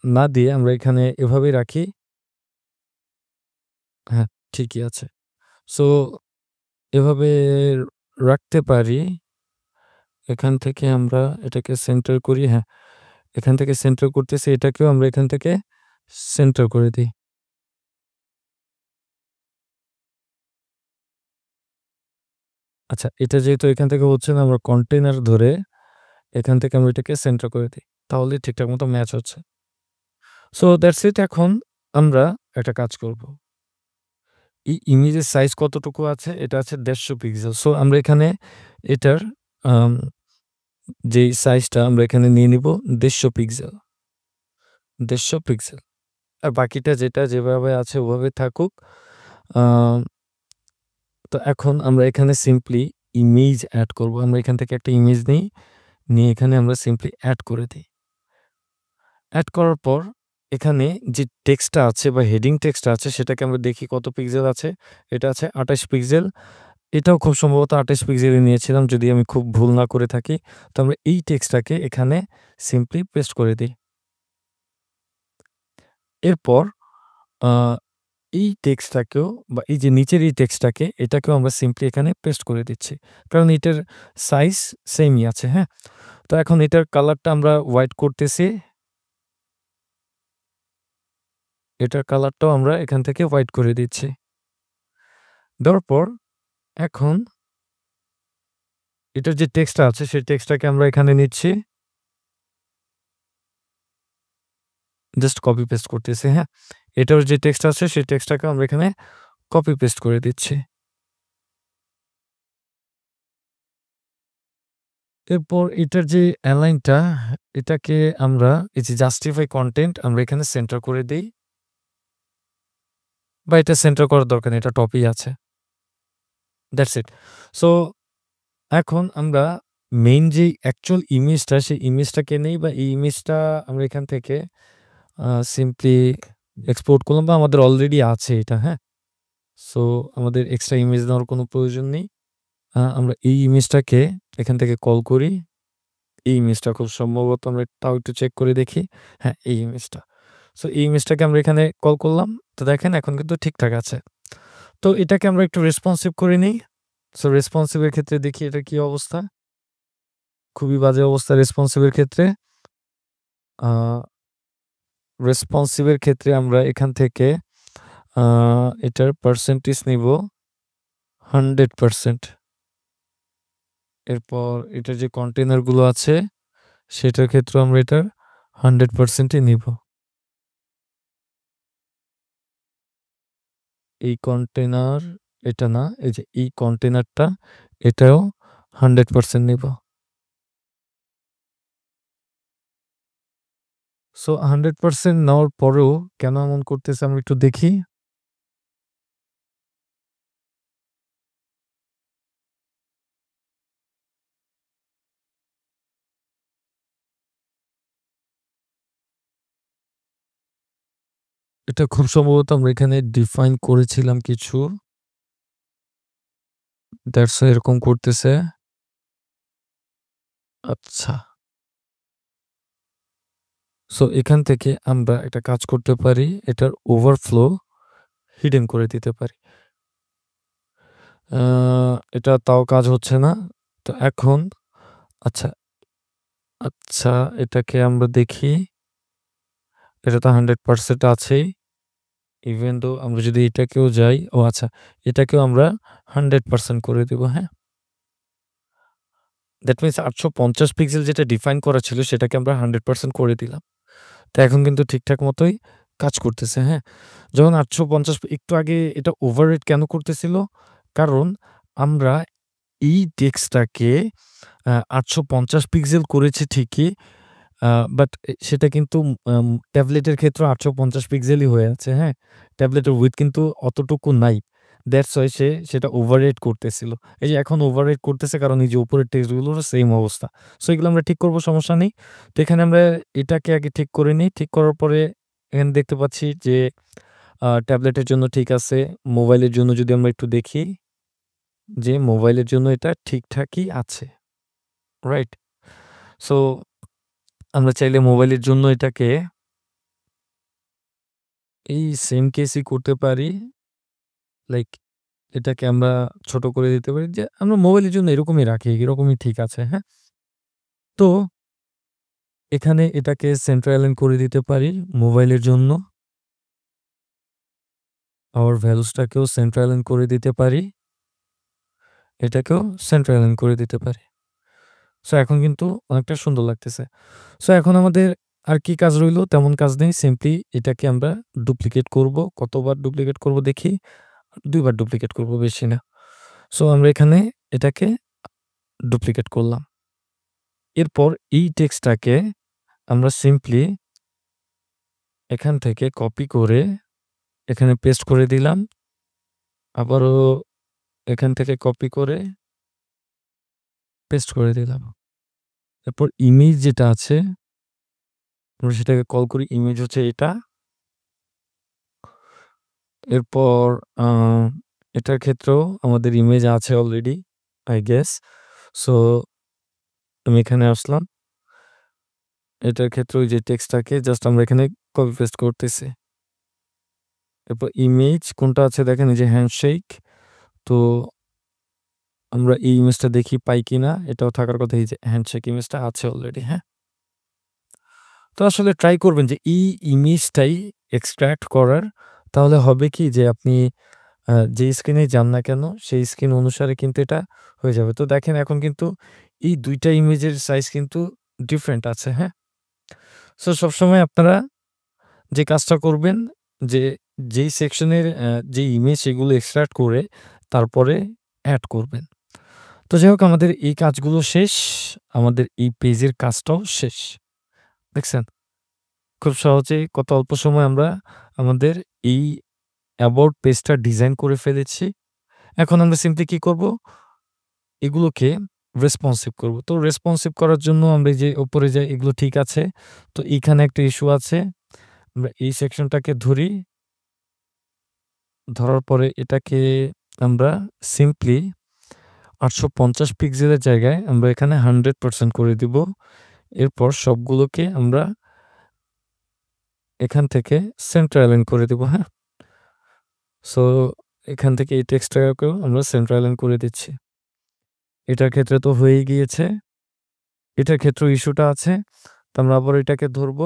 না দিয়ে আমরা এখানে এভাবেই রাখি। হ্যাঁ, ঠিকই আছে। সো এভাবে রাখতে পারি। এখান থেকে আমরা এটাকে সেন্টার করি, হ্যাঁ, এখান থেকে সেন্টার করতেছি এটাকেও আমরা এখান থেকে সেন্টার করে দেই। আচ্ছা, এটা যেহেতু এখান থেকে হচ্ছে না আমরা কন্টেইনার ধরে এখান থেকে আমরা এটাকে সেন্টার করে দেই। তাহলেই ঠিকঠাক মতো ম্যাচ হচ্ছে। সো দ্যাটস ইট এখন আমরা একটা কাজ করব। এই ইমেজের সাইজ কতটুকু আছে? এটা আছে ১৫০ পিক্সেল। সো আমরা এখানে এটার আম যেই সাইজটা আমরা এখানে নিয়ে নিব ১৫০ পিক্সেল। ১৫০ পিক্সেল। আর বাকিটা যেটা যেভাবে আছে ওভাবে থাকুক। আম তো এখন আমরা এখানে সিম্পলি ইমেজ এড করব। আমরা এখান থেকে একটা ইমেজ নিই, নিয়ে এখানে আমরা সিম্পলি এড করে দেই। এড করার পর এখানে যে টেক্সটটা আছে বা হেডিং টেক্সটটা আছে সেটাকে আমরা দেখি কত পিক্সেল আছে। এটা আছে ২৮ পিক্সেল। এটাও খুব সম্ভবত ২৮ পিক্সেলই নিয়েছিলাম যদি আমি খুব ভুল না করে থাকি। তো আমরা এই টেক্সটটাকে এখানে সিম্পলি পেস্ট করে দেই। এরপর আ এই টেক্সটটাকেও বা এই যে নিচের এই টেক্সটটাকে এটাকেও আমরা সিম্পলি এখানে পেস্ট করে দিচ্ছি। কারণ এটার সাইজ সেমই আছে, হ্যাঁ? তো এখন এটার কালারটা আমরা হোয়াইট করতেছি। এটার কালারটাও আমরা এখান থেকে হোয়াইট করে দিচ্ছি। দেওয়ার পর এখন এটার যে টেক্সটটা আছে সেই টেক্সটটাকে আমরা এখানে নিচ্ছি। জাস্ট কপি পেস্ট করতেছি, হ্যাঁ? এটার যে টেক্সট আছে সেই টেক্সটটাকে আমরা এখানে কপি পেস্ট করে দিচ্ছি। এরপর এটার যে অ্যালাইনটা এটাকে আমরা এই যে জাস্টিফাই কনটেন্ট আমরা এখানে সেন্টার করে দেই। বা এটা সেন্টার করার দরকার নেই, এটা টপেই আছে। That's it. সো এখন আমরা মেইন যেই অ্যাকচুয়াল ইমেজটা সেই ইমেজটাকে নেই বা এই ইমেজটা আমরা এখান থেকে সিম্পলি এক্সপোর্ট করলাম বা আমাদের অলরেডি আছে এটা, হ্যাঁ? সো আমাদের এক্সট্রা ইমেজ নেওয়ার কোনো প্রয়োজন নেই। আমরা এই ইমেজটাকে এখান থেকে কল করি। এই ইমেজটা খুব সম্ভবত আমরা তাও একটু চেক করে দেখি। হ্যাঁ, এই ইমেজটা। সো এই ইমেজটাকে আমরা এখানে কল করলাম। তো দেখেন এখন কিন্তু ঠিকঠাক আছে। তো এটাকে আমরা একটু রেসপন্সিভ করে নেই। সো রেসপন্সিভ এর ক্ষেত্রে দেখি এটার কি অবস্থা। খুবই বাজে অবস্থা রেসপন্সিভ এর ক্ষেত্রে। আ রেসপন্সিভ এর ক্ষেত্রে আমরা এখান থেকে আ এটার পার্সেন্টেজ নিব 100%। এরপর এটার যে কন্টেইনার গুলো আছে সেটার ক্ষেত্রেও আমরা এটার 100% ই নিব। এই কন্টেইনার এটা না, এই যে এই কন্টেইনারটা এটাও 100% নিব। সো 100% নেওয়ার পরেও কেন এমন করতেছে আমরা একটু দেখি। এটা খুব সম্ভবত আমরা এখানে ডিফাইন করেছিলাম কিছু। দ্যাটস হোয়াই এরকম করতেছে। আচ্ছা। সো এখান থেকে আমরা একটা কাজ করতে পারি। এটার ওভারফ্লো হিডেন করে দিতে পারি। আ এটা তাও কাজ হচ্ছে না। তো এখন আচ্ছা, আচ্ছা এটাকে আমরা দেখি। এটা তো 100% আছেই। ইভেন দো আমরা যদি এটাকেও যাই, ও আচ্ছা, এটাকেও আমরা 100% করে দিব, হ্যাঁ? দ্যাট মিনস ৮৫০ পিক্সেল যেটা ডিফাইন করা ছিল সেটাকে আমরা 100% করে দিলাম। তো এখন কিন্তু ঠিকঠাক মতোই কাজ করতেছে, হ্যাঁ? যখন ৮৫০ একটু আগে এটা ওভাররেট কেন করতেছিল? কারণ আমরা এই টেক্সটটাকে ৮৫০ পিক্সেল করেছি ঠিকই। আ বাট সেটা কিন্তু ট্যাবলেটের ক্ষেত্রেও ৮৫০ পিক্সেলই হয়ে আছে, হ্যাঁ? ট্যাবলেটের উইডথ কিন্তু অতটুকু নাই। দ্যাটস হোয়াই সে সেটা ওভাররেট করতেছিল। এই যে এখন ওভাররেট করতেছে কারণ এই যে উপরের টেক্সটগুলোরও সেইম অবস্থা। সো এগুলো আমরা ঠিক করব, সমস্যা নেই। তো এখানে আমরা এটাকে আগে ঠিক করে নিই। ঠিক করার পরে এখানে দেখতে পাচ্ছি যে ট্যাবলেটের জন্য ঠিক আছে। মোবাইলের জন্য যদি আমরা একটু দেখি যে মোবাইলের জন্য এটা ঠিকঠাকই আছে। রাইট? সো আমরা চাইলে মোবাইলের জন্য এটাকে এই সেম কেসই করতে পারি। লাইক এটাকে আমরা ছোট করে দিতে পারি যে আমরা মোবাইলের জন্য এরকমই রাখি, এরকমই ঠিক আছে, হ্যাঁ? তো এখানে এটাকে সেন্টার অ্যালাইন করে দিতে পারি মোবাইলের জন্য। আবার ভ্যালুসটাকেও সেন্টার অ্যালাইন করে দিতে পারি। এটাকেও সেন্টার অ্যালাইন করে দিতে পারি। সো এখন কিন্তু অনেকটা সুন্দর লাগতেছে। সো এখন আমাদের আর কি কাজ রইলো? তেমন কাজ নেই। সিম্পলি এটাকে আমরা ডুপ্লিকেট করব। কতবার ডুপ্লিকেট করব দেখি? ২ বার ডুপ্লিকেট করব, বেশি না। সো আমরা এখানে এটাকে ডুপ্লিকেট করলাম। এরপর এই টেক্সটটাকে আমরা সিম্পলি এখান থেকে কপি করে এখানে পেস্ট করে দিলাম। আবারও এখান থেকে কপি করে পেস্ট করে দিলাম। এরপর ইমেজ যেটা আছে আমরা সেটাকে কল করি। ইমেজ হচ্ছে এটা। এরপর আ এটার ক্ষেত্রেও আমাদের ইমেজ আছে অলরেডি, আই গেস। সো আমি এখানে আসলাম। এটার ক্ষেত্রে ওই যে টেক্সটটাকে জাস্ট আমরা এখানে কপি পেস্ট করতেছি। এরপর ইমেজ কোনটা আছে দেখেন, এই যে হ্যান্ডশেক। তো আমরা এই ইমেজটা দেখি পাই কিনা। এটাও থাকার কথা, এই যে হ্যান্ডশেক ইমেজটা আছে অলরেডি, হ্যাঁ? তো আসলে ট্রাই করবেন যে এই ইমেজটাই এক্সট্রাক্ট করার। তাহলে হবে কি যে আপনি যে স্ক্রিনেই যান না কেন সেই স্ক্রিন অনুসারে কিন্তু এটা হয়ে যাবে। তো দেখেন এখন কিন্তু এই ২ টা ইমেজের সাইজ কিন্তু ডিফারেন্ট আছে, হ্যাঁ? সো সবসময় আপনারা যে কাজটা করবেন যে যেই সেকশনের যে ইমেজ সেগুলো এক্সট্রাক্ট করে তারপরে এড করবেন। তো যাই হোক আমাদের এই কাজগুলো শেষ। আমাদের এই পেজের কাজটাও শেষ। দেখছেন? খুব সহজেই কত অল্প সময়ে আমরা আমাদের এই অ্যাবাউট পেজটা ডিজাইন করে ফেলেছি। এখন আমরা সিম্পলি কি করব? এগুলোকে রেসপন্সিভ করব। তো রেসপন্সিভ করার জন্য আমরা এই যে উপরে যাই এগুলো ঠিক আছে। তো এখানে একটা ইস্যু আছে। আমরা এই সেকশনটাকে ধরি। ধরার পরে এটাকে আমরা সিম্পলি ৮৫০ পিক্সেলের জায়গায় আমরা এখানে 100% করে দিব। এরপর সবগুলোকে আমরা এখান থেকে সেন্টার অ্যালাইন করে দিব, হ্যাঁ? সো এখান থেকে এই টেক্সটটাকেও আমরা সেন্টার অ্যালাইন করে দিচ্ছি। এটার ক্ষেত্রে তো হয়েই গিয়েছে। এটার ক্ষেত্রেও ইস্যুটা আছে। তো আমরা আবার এটাকে ধরব।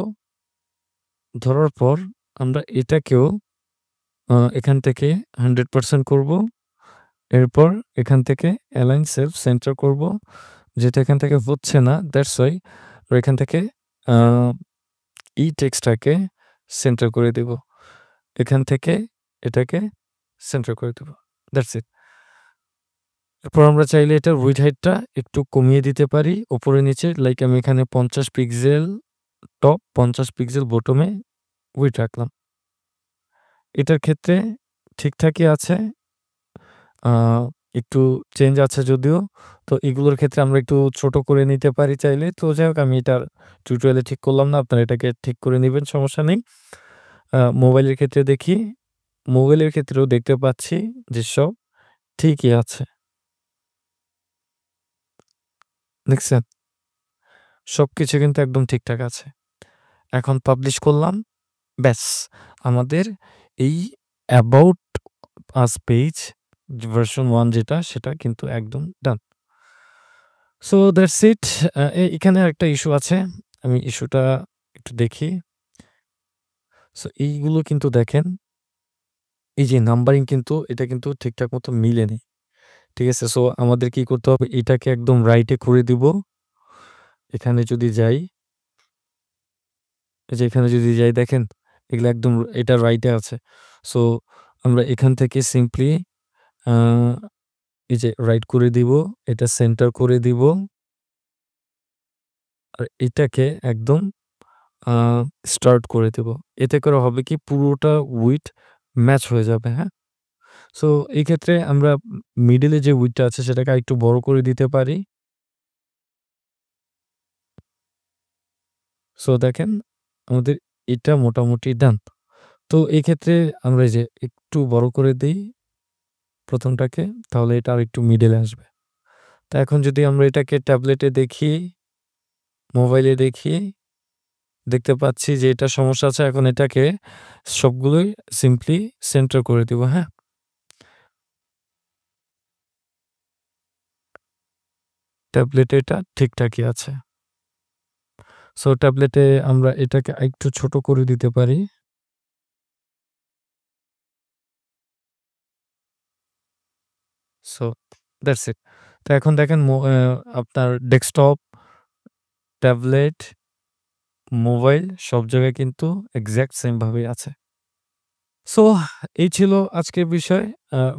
ধরার পর আমরা এটাকেও এখান থেকে 100% করব। এরপর এখান থেকে অ্যালাইন সেলফ সেন্টার করব। যেটা এখান থেকে হচ্ছে না দ্যাটস ওয়াই আমরা এখান থেকে আ এই টেক্সটটাকে সেন্টার করে দিব। এখান থেকে এটাকে সেন্টার করে দিব। That's it. এরপর আমরা চাইলে এটার উইডথ হাইটটা একটু কমিয়ে দিতে পারি উপরে নিচে। লাইক আমি এখানে ৫০ পিক্সেল টপ, ৫০ পিক্সেল বটমে উইডথ রাখলাম। এটার ক্ষেত্রে ঠিকঠাকই আছে। আ একটু চেঞ্জ আছে যদিও। তো এগুলোর ক্ষেত্রে আমরা একটু ছোট করে নিতে পারি চাইলে। তো যাই হোক আমি এটার টিউটোরিয়ালে ঠিক করলাম না। আপনারা এটাকে ঠিক করে নিবেন, সমস্যা নেই। মোবাইলের ক্ষেত্রে দেখি। মোবাইলের ক্ষেত্রেও দেখতে পাচ্ছি যে সব ঠিকই আছে। দেখছেন? সবকিছু কিন্তু একদম ঠিকঠাক আছে। এখন পাবলিশ করলাম। ব্যাস! আমাদের এই অ্যাবাউট আস পেজ ভার্সন 1 যেটা সেটা কিন্তু একদম ডান। So that's it. এখানে আরেকটা ইস্যু আছে। আমি ইস্যুটা একটু দেখি। সো এইগুলো কিন্তু দেখেন, এই যে নাম্বারিং কিন্তু এটা কিন্তু ঠিকঠাক মতো মিলেনি। ঠিক আছে? সো আমাদের কি করতে হবে? এটাকে একদম রাইটে করে দিব। এখানে যদি যাই, এই যে এখানে যদি যাই দেখেন, এগুলা একদম এটা রাইটে আছে। সো আমরা এখান থেকে সিম্পলি আ এই যে রাইট করে দিব, এটা সেন্টার করে দিব। আর এটাকে একদম আ স্টার্ট করে দেব। এতে করে হবে কি পুরোটা উইডথ ম্যাচ হয়ে যাবে, হ্যাঁ? সো এই ক্ষেত্রে আমরা মিডল এ যে উইডথটা আছে সেটাকে আরেকটু বড় করে দিতে পারি। সো দেখেন আমাদের এটা মোটামুটি ডান। তো এই ক্ষেত্রে আমরা এই যে একটু বড় করে দেই ১ম টাকে, তাহলে এটা আরেকটু মিডল এ আসবে। তো এখন যদি আমরা এটাকে ট্যাবলেটে দেখি, মোবাইলে দেখি, দেখতে পাচ্ছি যে এটা সমস্যা আছে। এখন এটাকে সবগুলোই সিম্পলি সেন্টার করে দিব, হ্যাঁ? ট্যাবলেটে এটা ঠিকঠাকই আছে। সো ট্যাবলেটে আমরা এটাকে আরেকটু ছোট করে দিতে পারি। So that's it. তো এখন দেখেন আপনার ডেস্কটপ, ট্যাবলেট, মোবাইল সব জায়গায় কিন্তু এক্সাক্ট সেম ভাবেই আছে। সো এই ছিল আজকের বিষয়।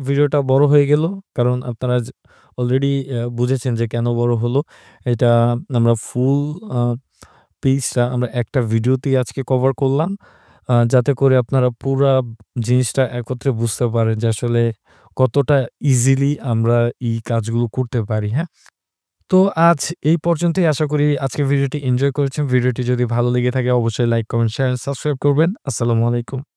ভিডিওটা বড় হয়ে গেল। কারণ আপনারা অলরেডি বুঝেছেন যে কেন বড় হলো। এটা আমরা ফুল আ পেজটা আমরা একটা ভিডিওতেই আজকে কভার করলাম। যাতে করে আপনারা পুরা জিনিসটা একত্রে বুঝতে পারেন যে আসলে কতটা ইজিলি আমরা এই কাজগুলো করতে পারি, হ্যাঁ? তো আজ এই পর্যন্তই। আশা করি আজকের ভিডিওটি এনজয় করেছেন। ভিডিওটি যদি ভালো লেগে থাকে অবশ্যই লাইক, কমেন্ট, শেয়ার, সাবস্ক্রাইব করবেন। আসসালামু আলাইকুম।